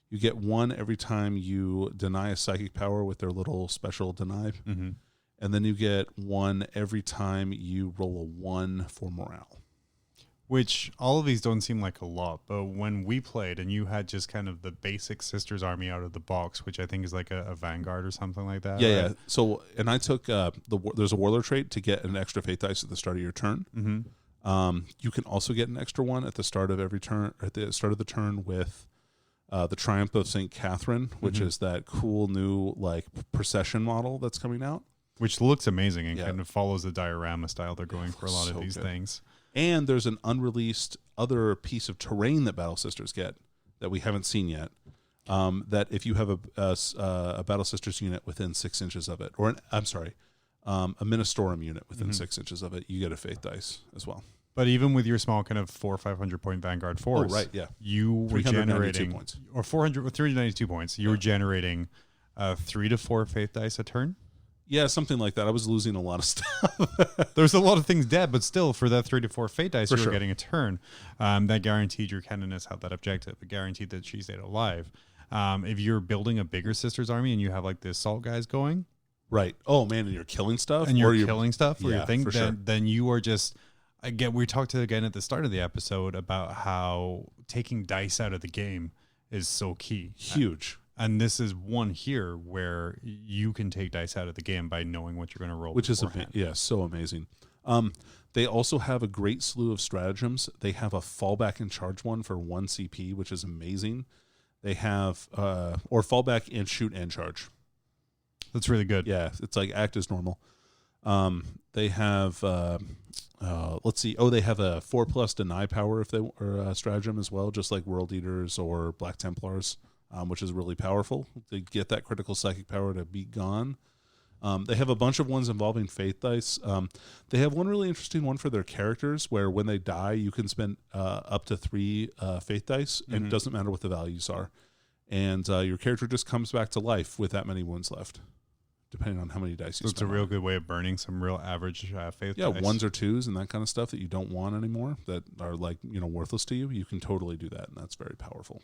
You get 1 every time you deny a psychic power with their little special deny. And then you get 1 every time you roll a 1 for morale. Which all of these don't seem like a lot, but when we played and you had just kind of the basic Sisters army out of the box, which I think is like a Vanguard or something like that. Yeah, right? yeah. So, and I took there's a Warlord trait to get an extra faith dice at the start of your turn. You can also get an extra 1 at the start of every turn, at the start of the turn with the Triumph of St. Catherine, which is that cool new like procession model that's coming out. Which looks amazing and kind of follows the diorama style they're going for a lot of these things. And there's an unreleased other piece of terrain that Battle Sisters get that we haven't seen yet. That if you have a Battle Sisters unit within 6 inches of it, or a Ministorum unit within 6 inches of it, you get a faith dice as well. But even with your small kind of 400 or 500 point Vanguard force, you were generating points. Or 400 or 392 points. You were generating 3 to 4 faith dice a turn. Yeah, something like that. I was losing a lot of stuff. There's a lot of things dead, but still, for that 3 to 4 fate dice, you were sure. getting a turn. That guaranteed your canoness had that objective. It guaranteed that she stayed alive. If you're building a bigger Sisters army and you have like the assault guys going, right? Oh man, and you're killing stuff, and you're killing stuff, or yeah, your thing, sure. then you are just. Again, we talked again at the start of the episode about how taking dice out of the game is so key. Huge. And this is one here where you can take dice out of the game by knowing what you're going to roll. Which is, so amazing. They also have a great slew of stratagems. They have a fallback and charge one for 1 CP, which is amazing. They have, or fallback and shoot and charge. That's really good. Yeah, it's like act as normal. They have, let's see. Oh, they have a 4+ deny power if they or stratagem as well, just like World Eaters or Black Templars. Which is really powerful to get that critical psychic power to be gone. They have a bunch of ones involving faith dice. They have one really interesting one for their characters where when they die, you can spend up to 3 faith dice, and it doesn't matter what the values are. And your character just comes back to life with that many wounds left, depending on how many dice you spend. It's a real good way of burning some real average faith dice. Yeah, 1s or 2s and that kind of stuff that you don't want anymore that are like, worthless to you. You can totally do that, and that's very powerful.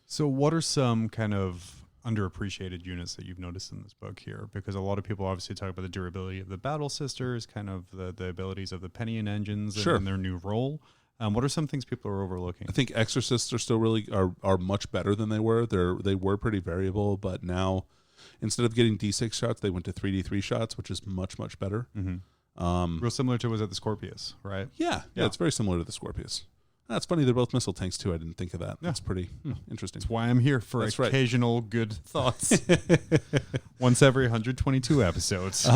So what are some kind of underappreciated units that you've noticed in this book here? Because a lot of people obviously talk about the durability of the Battle Sisters, kind of the abilities of the Penion engines and their new role. What are some things people are overlooking? I think Exorcists are still really are much better than they were. They were pretty variable, but now instead of getting D6 shots, they went to 3D3 shots, which is much, much better. Real similar to was at the Scorpius, right? Yeah, it's very similar to the Scorpius. That's funny. They're both missile tanks too. I didn't think of that. That's pretty interesting. That's why I'm here for That's occasional good thoughts. Once every 122 episodes.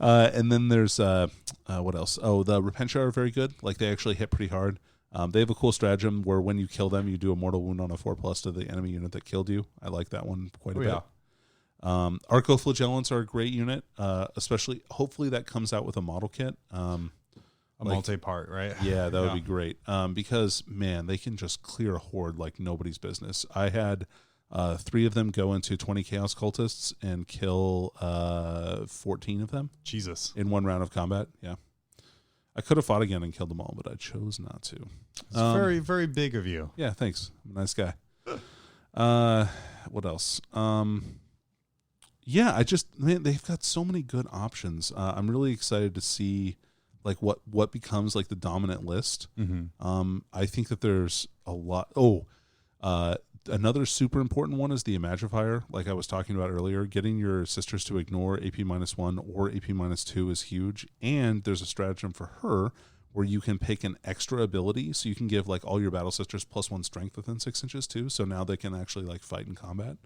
And then there's what else? Oh, the Repentia are very good. Like they actually hit pretty hard. They have a cool stratagem where when you kill them, you do a mortal wound on a 4+ to the enemy unit that killed you. I like that one quite a bit. Arcoflagellants are a great unit, especially. Hopefully that comes out with a model kit. Multi-part, right? Yeah, that would be great. Because, man, they can just clear a horde like nobody's business. I had 3 of them go into 20 Chaos Cultists and kill 14 of them. Jesus. In one round of combat, yeah. I could have fought again and killed them all, but I chose not to. It's very, very big of you. Yeah, thanks. I'm a nice guy. What else? Yeah, they've got so many good options. I'm really excited to see like what becomes like the dominant list. I think that there's a lot. Another super important one is the Imagifier. Like I was talking about earlier, getting your sisters to ignore AP-1 or AP-2 is huge. And there's a stratagem for her where you can pick an extra ability, so you can give like all your battle sisters +1 strength within 6 inches too. So now they can actually like fight in combat.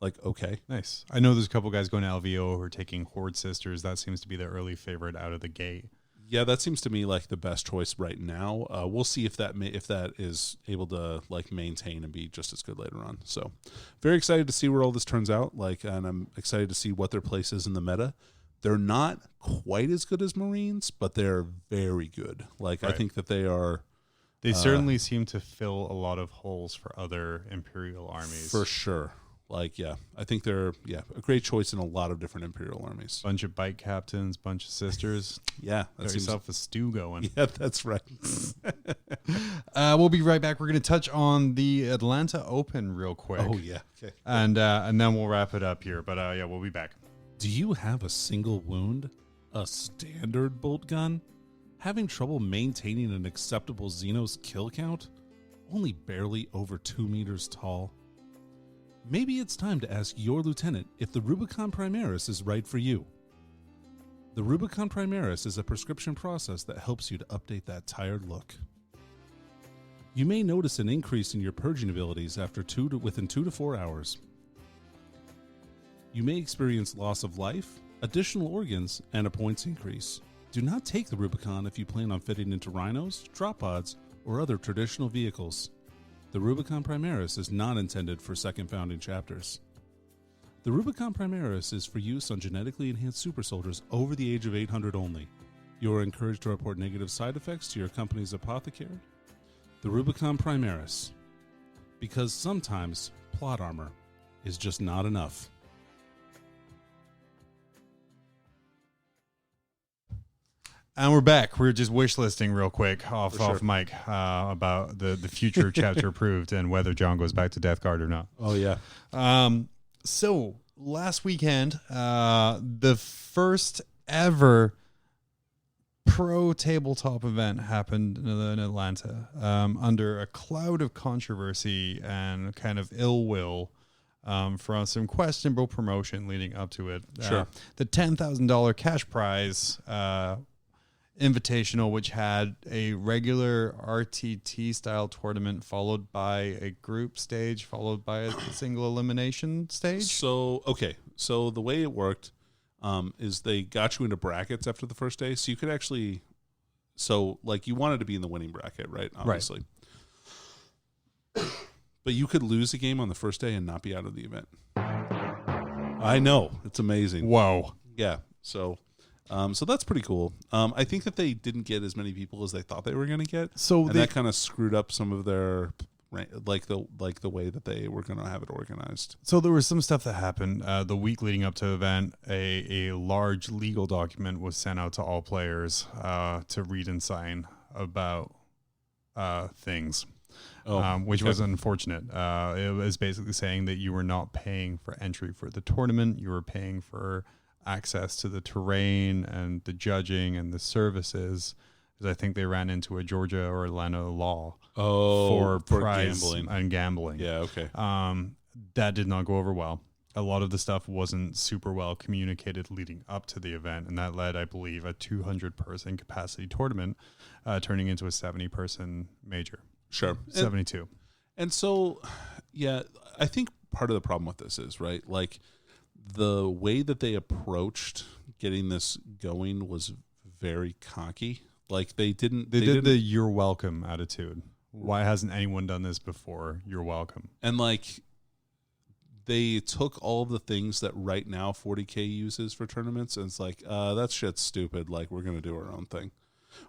Like, okay. Nice. I know there's a couple guys going to LVO who are taking Horde Sisters. That seems to be the early favorite out of the gate. Yeah, that seems to me like the best choice right now. We'll see if that is able to like maintain and be just as good later on. So, very excited to see where all this turns out. Like, and I'm excited to see what their place is in the meta. They're not quite as good as Marines, but they're very good. Like, right. I think that they are. They certainly seem to fill a lot of holes for other Imperial armies. For sure. Like, yeah, I think they're a great choice in a lot of different Imperial armies. Bunch of bike captains, bunch of sisters. Yeah, got yourself a stew going. Yeah, that's right. We'll be right back. We're going to touch on the Atlanta Open real quick. Oh yeah, okay. And then we'll wrap it up here. But yeah, we'll be back. Do you have a single wound? A standard bolt gun? Having trouble maintaining an acceptable Xenos kill count? Only barely over 2 meters tall? Maybe it's time to ask your lieutenant if the Rubicon Primaris is right for you. The Rubicon Primaris is a prescription process that helps you to update that tired look. You may notice an increase in your purging abilities within 2 to 4 hours. You may experience loss of life, additional organs, and a points increase. Do not take the Rubicon if you plan on fitting into rhinos, drop pods, or other traditional vehicles. The Rubicon Primaris is not intended for second founding chapters. The Rubicon Primaris is for use on genetically enhanced super soldiers over the age of 800 only. You are encouraged to report negative side effects to your company's apothecary. The Rubicon Primaris. Because sometimes plot armor is just not enough. And we're back. We're just wish listing real quick off mic about the future chapter approved and whether John goes back to Death Guard or not. Oh, yeah. So last weekend, the first ever pro tabletop event happened in Atlanta under a cloud of controversy and kind of ill will from some questionable promotion leading up to it. Sure. The $10,000 cash prize invitational, which had a regular RTT style tournament followed by a group stage followed by a single elimination stage. So the way it worked is they got you into brackets after the first day, so you could actually, you wanted to be in the winning bracket, right? Obviously. Right. But you could lose a game on the first day and not be out of the event. I know, it's amazing. Whoa. Yeah. So that's pretty cool. I think that they didn't get as many people as they thought they were going to get. So that kind of screwed up some of their the way that they were going to have it organized. So there was some stuff that happened the week leading up to the event. A large legal document was sent out to all players to read and sign about things. Which was unfortunate. It was basically saying that you were not paying for entry for the tournament. You were paying for access to the terrain and the judging and the services, because I think they ran into a Georgia or Atlanta law for prize gambling and gambling. Yeah, okay. That did not go over well. A lot of the stuff wasn't super well communicated leading up to the event, and that led, I believe, a 200-person capacity tournament turning into a 70-person major. Sure. 72. And so, yeah, I think part of the problem with this is, right, like, the way that they approached getting this going was very cocky. Like they did the "you're welcome" attitude. Why hasn't anyone done this before? You're welcome. And like they took all of the things that right now 40K uses for tournaments, and it's like that shit's stupid. Like we're gonna do our own thing,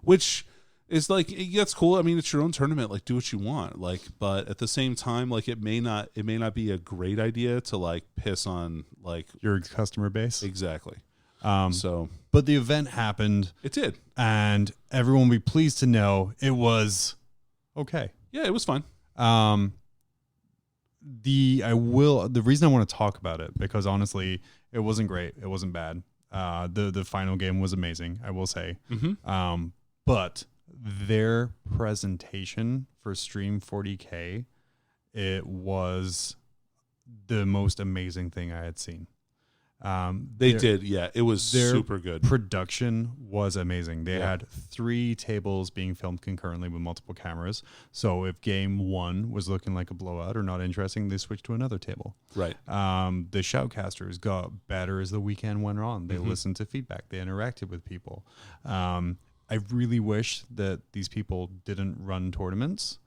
which is like that's cool. I mean, it's your own tournament. Like do what you want. Like, but at the same time, like it may not be a great idea to like piss on like your customer base. Exactly. But the event happened. It did. And everyone will be pleased to know it was okay. Yeah, it was fun. The reason I want to talk about it, because honestly, it wasn't great. It wasn't bad. The final game was amazing, I will say. Mm-hmm. But their presentation for Stream 40K, it was the most amazing thing I had seen. They did, yeah. It was their super good. Production was amazing. They had 3 tables being filmed concurrently with multiple cameras. So if game 1 was looking like a blowout or not interesting, they switched to another table. Right. The shoutcasters got better as the weekend went on. They listened to feedback. They interacted with people. I really wish that these people didn't run tournaments.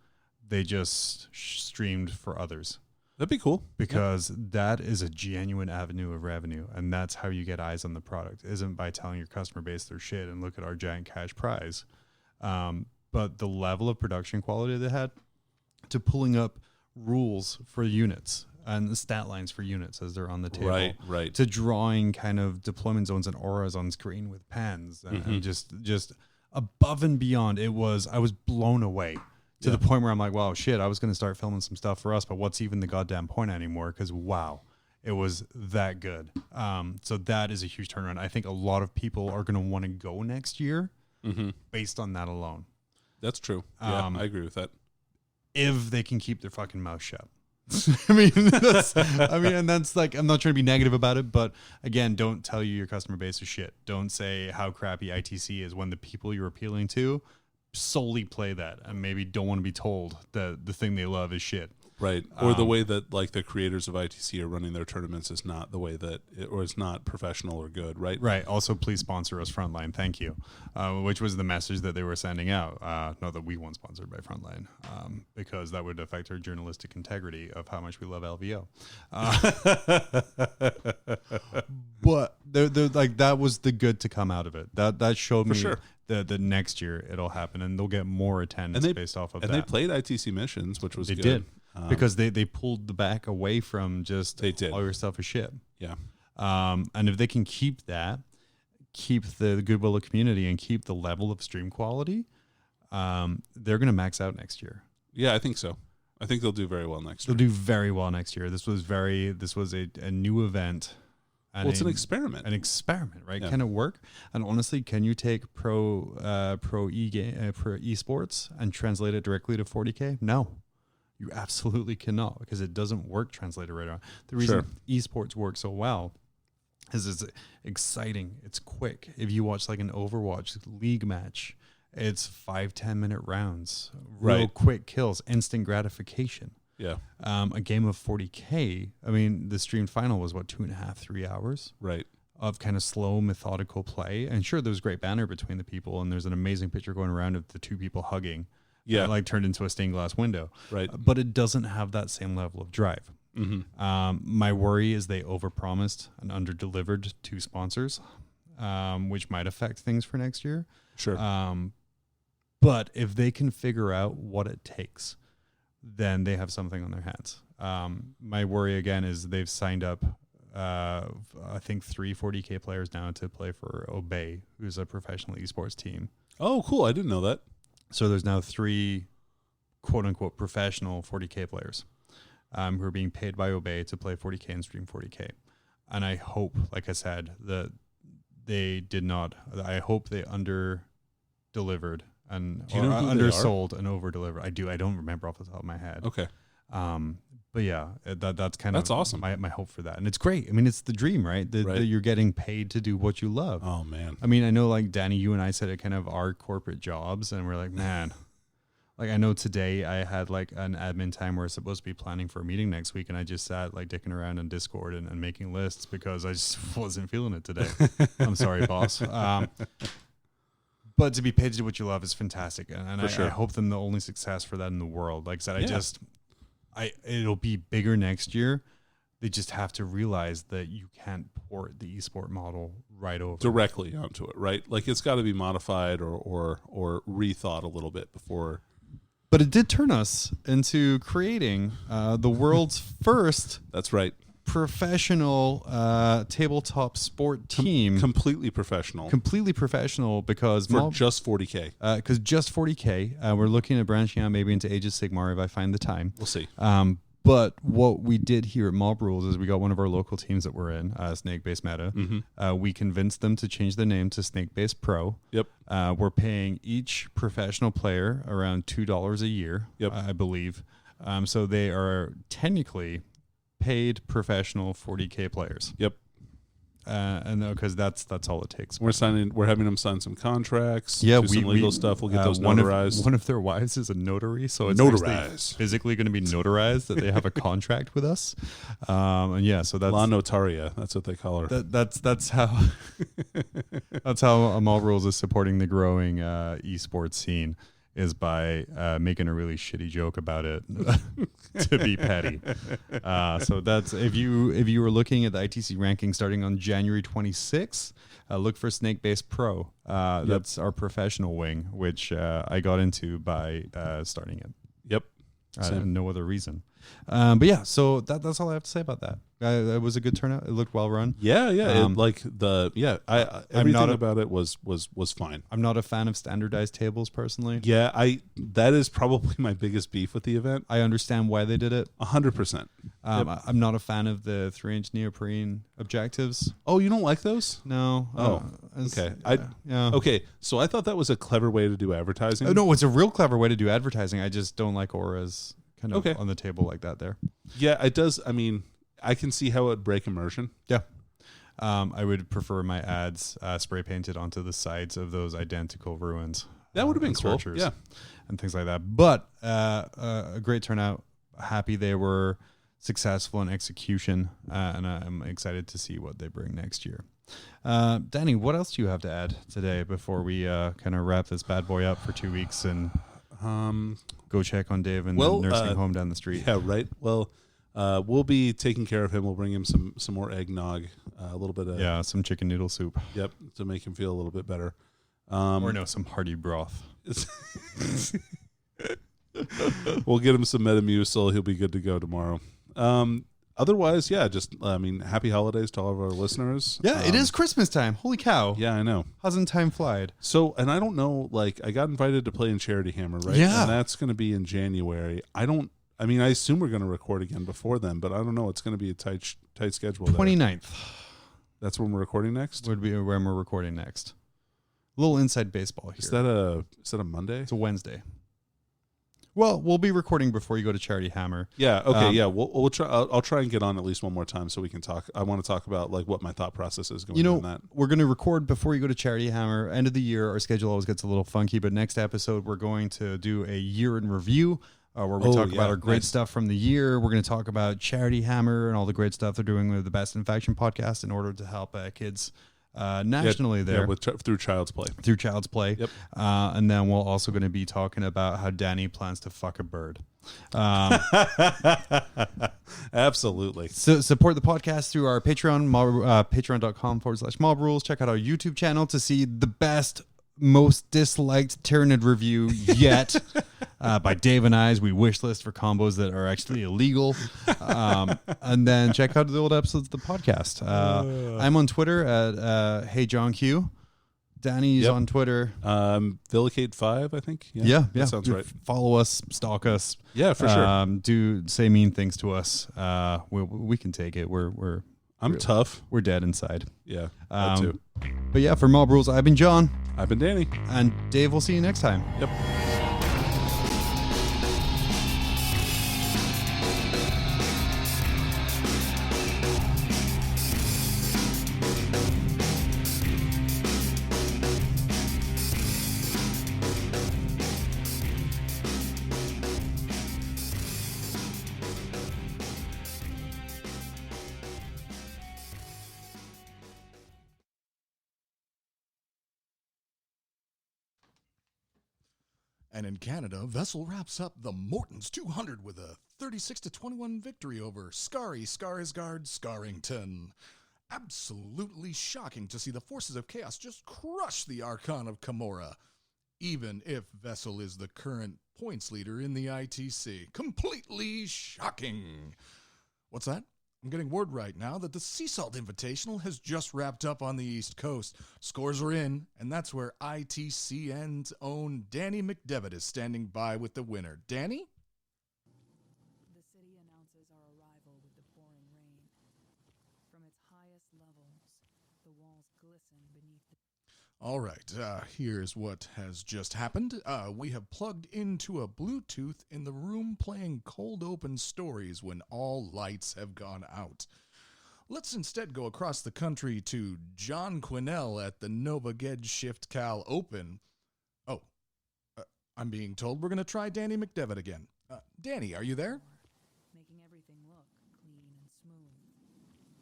They just streamed for others. That'd be cool. Because that is a genuine avenue of revenue, and that's how you get eyes on the product. It isn't by telling your customer base their shit and look at our giant cash prize. But the level of production quality they had, to pulling up rules for units and the stat lines for units as they're on the table. Right. To drawing kind of deployment zones and auras on screen with pens and just above and beyond. I was blown away. To the point where I'm like, wow, shit, I was going to start filming some stuff for us, but what's even the goddamn point anymore? Because, wow, it was that good. So that is a huge turnaround. I think a lot of people are going to want to go next year based on that alone. That's true. Yeah, I agree with that. If they can keep their fucking mouth shut. And that's like, I'm not trying to be negative about it, but again, don't tell your customer base is shit. Don't say how crappy ITC is when the people you're appealing to solely play that and maybe don't want to be told that the thing they love is shit. Right. Or the way that like the creators of ITC are running their tournaments is not the way that or it's not professional or good, right? Right. Also, please sponsor us, Frontline. Thank you. Which was the message that they were sending out. Not that we weren't sponsored by Frontline, because that would affect our journalistic integrity of how much we love LVO. But like that was the good to come out of it. That showed me sure. The next year it'll happen and they'll get more attendance based off of that. And they played ITC missions, which was they good. Did. Because they pulled the back away from just they did. all your stuff is shit. Yeah. And if they can keep that, keep the goodwill of community and keep the level of stream quality, they're going to max out next year. Yeah, I think so. I think they'll do very well next year. They'll do very well next year. This was a new event. Well, it's an experiment. An experiment, right? Yeah. Can it work? And honestly, can you take pro esports and translate it directly to 40K? No. You absolutely cannot, because it doesn't work translated right on. The reason esports work so well is it's exciting. It's quick. If you watch like an Overwatch League match, it's 5-10 minute rounds, real quick kills, instant gratification. Yeah. A game of 40K, I mean, the streamed final was 2.5-3 hours. Right. Of kind of slow, methodical play. And sure, there's great banner between the people, and there's an amazing picture going around of the two people hugging. Yeah. Like turned into a stained glass window. Right. But it doesn't have that same level of drive. My worry is they overpromised and underdelivered to sponsors, which might affect things for next year. Sure. But if they can figure out what it takes, then they have something on their hands. My worry again is they've signed up, I think 3 40K players now to play for Obey, who's a professional esports team. Oh, cool. I didn't know that. So there's now 3 quote unquote professional 40K players who are being paid by Obey to play 40K and stream 40K. And I hope, like I said, that they did not, I hope they under-delivered and undersold and over-delivered. I do. I don't remember off the top of my head. Okay. But yeah, that's kind that's of awesome. My hope for that. And it's great. I mean, it's the dream, right? That you're getting paid to do what you love. Oh, man. I mean, I know like Danny, you and I said it kind of our corporate jobs, and we're like, man, like I know today I had like an admin time where I was supposed to be planning for a meeting next week, and I just sat like dicking around in Discord and making lists because I just wasn't feeling it today. I'm sorry, boss. But to be paid to do what you love is fantastic. And I hope them the only success for that in the world. Like I said, it'll be bigger next year. They just have to realize that you can't port the esport model right over directly onto it, right? Like it's got to be modified or rethought a little bit before. But it did turn us into creating the world's first that's right professional tabletop sport team. Completely professional. Completely professional because For just 40K. Because just 40K. We're looking at branching out maybe into Age of Sigmar if I find the time. We'll see. But what we did here at Mob Rules is we got one of our local teams that we're in, Snake Base Meta. We convinced them to change the name to Snake Base Pro. Yep. We're paying each professional player around $2 a year, Yep. I believe. So they are technically paid professional 40K players. Yep. And because that's all it takes. We're having them sign some contracts. Yeah, do some legal stuff. We'll get those one notarized. One of their wives is a notary, so it's Notarized. actually physically going to be notarized that they have a contract with us. And yeah, so that's La Notaria. That's what they call her. That's how that's how Amal Rules is supporting the growing esports scene, is by making a really shitty joke about it to be petty. So that's if you were looking at the ITC ranking starting on January 26th, look for Snake Base Pro. That's our professional wing, which I got into by starting it. Yep. No other reason. But yeah, so that's all I have to say about that. It was a good turnout. It looked well run. Yeah. Everything about it was fine. I'm not a fan of standardized tables personally. Yeah, that is probably my biggest beef with the event. I understand why they did it. 100%. I'm not a fan of the 3-inch neoprene objectives. Oh, you don't like those? No. Okay. Yeah. Okay, so I thought that was a clever way to do advertising. Oh, no, it's a real clever way to do advertising. I just don't like auras kind of Okay. on the table like that there. Yeah, it does. I mean, I can see how it would break immersion. Yeah. I would prefer my ads spray painted onto the sides of those identical ruins. That would have been and cool. structures Yeah. and things like that. But a great turnout. Happy they were successful in execution, and I'm excited to see what they bring next year. Danny, what else do you have to add today before we kind of wrap this bad boy up for 2 weeks and go check on Dave in the nursing home down the street? Yeah, right. Well, we'll be taking care of him. We'll bring him some more eggnog, a little bit of some chicken noodle soup. Yep, to make him feel a little bit better. Or no, some hearty broth. We'll get him some Metamucil. He'll be good to go tomorrow. Otherwise, yeah, just happy holidays to all of our listeners. Yeah, it is Christmas time. Holy cow. Yeah, I know. Hasn't time flied? So, and I don't know, like, I got invited to play in Charity Hammer, right? Yeah. And that's going to be in January. I assume we're going to record again before then, but I don't know. It's going to be a tight schedule. 29th. That's when we're recording next? Would be when we're recording next. A little inside baseball here. Is that a Monday? It's a Wednesday. Well, we'll be recording before you go to Charity Hammer. Yeah. Okay. Yeah. We'll try. I'll try and get on at least one more time so we can talk. I want to talk about like what my thought process is going on that. We're going to record before you go to Charity Hammer. End of the year, our schedule always gets a little funky, but next episode we're going to do a year in review. Where we talk about our great stuff from the year. We're going to talk about Charity Hammer and all the great stuff they're doing with the Best in Faction podcast in order to help kids nationally there. Yeah, through Child's Play. Through Child's Play. Yep. And then we're also going to be talking about how Danny plans to fuck a bird. Absolutely. So support the podcast through our Patreon, patreon.com/mob rules. Check out our YouTube channel to see the best, most disliked Tyranid review yet by Dave and I's. We wish list for combos that are actually illegal. And then check out the old episodes of the podcast. I'm on Twitter at HeyJohnQ. Danny's on Twitter. Villicate5, I think. Yeah. That sounds right. Follow us, stalk us. Yeah, for sure. Do say mean things to us. We can take it. I'm tough. We're dead inside. Yeah, that too. But yeah, for Mob Rules, I've been John. I've been Danny. And Dave, we'll see you next time. Yep. And in Canada, Vessel wraps up the Morton's 200 with a 36-21 victory over Skari Skarsgård Scarrington. Absolutely shocking to see the forces of chaos just crush the Archon of Camorra, even if Vessel is the current points leader in the ITC. Completely shocking. What's that? I'm getting word right now that the Sea Salt Invitational has just wrapped up on the East Coast. Scores are in, and that's where ITCN's own Danny McDevitt is standing by with the winner. Danny? The city announces our arrival with the pouring rain. From its highest levels, the walls glisten beneath the... All right, here's what has just happened. We have plugged into a Bluetooth in the room playing cold open stories when all lights have gone out. Let's instead go across the country to John Quinnell at the Nova Ged Shift Cal Open. Oh, I'm being told we're going to try Danny McDevitt again. Danny, are you there? making everything look clean and smooth.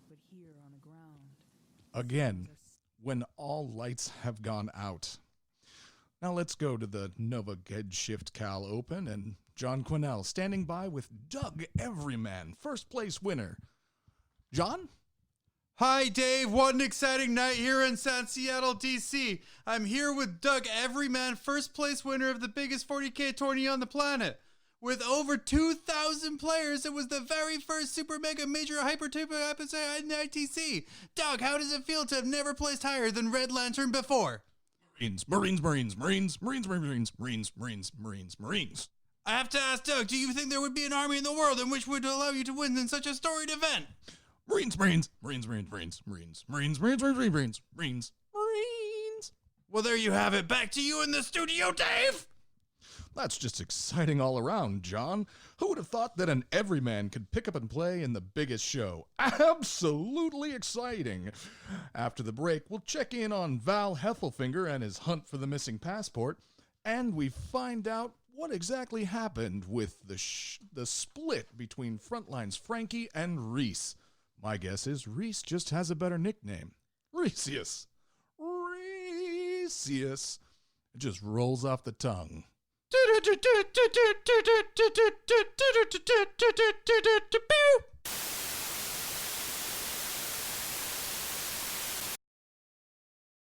But here on the ground... Again, when all lights have gone out. Now let's go to the Nova Ged Shift Cal Open and John Quinnell standing by with Doug Everyman, first place winner. John? Hi, Dave. What an exciting night here in Seattle, DC. I'm here with Doug Everyman, first place winner of the biggest 40K tourney on the planet. With over 2,000 players, it was the very first Super Mega Major Hyper-Type episode in ITC. Doug, how does it feel to have never placed higher than Red Lantern before? Marines. I have to ask Doug, do you think there would be an army in the world in which would allow you to win in such a storied event? Marines. Well, there you have it. Back to you in the studio, Dave. That's just exciting all around, John. Who would have thought that an everyman could pick up and play in the biggest show? Absolutely exciting. After the break, we'll check in on Val Heffelfinger and his hunt for the missing passport, and we find out what exactly happened with the split between Frontline's Frankie and Reese. My guess is Reese just has a better nickname. Reeseus. It just rolls off the tongue.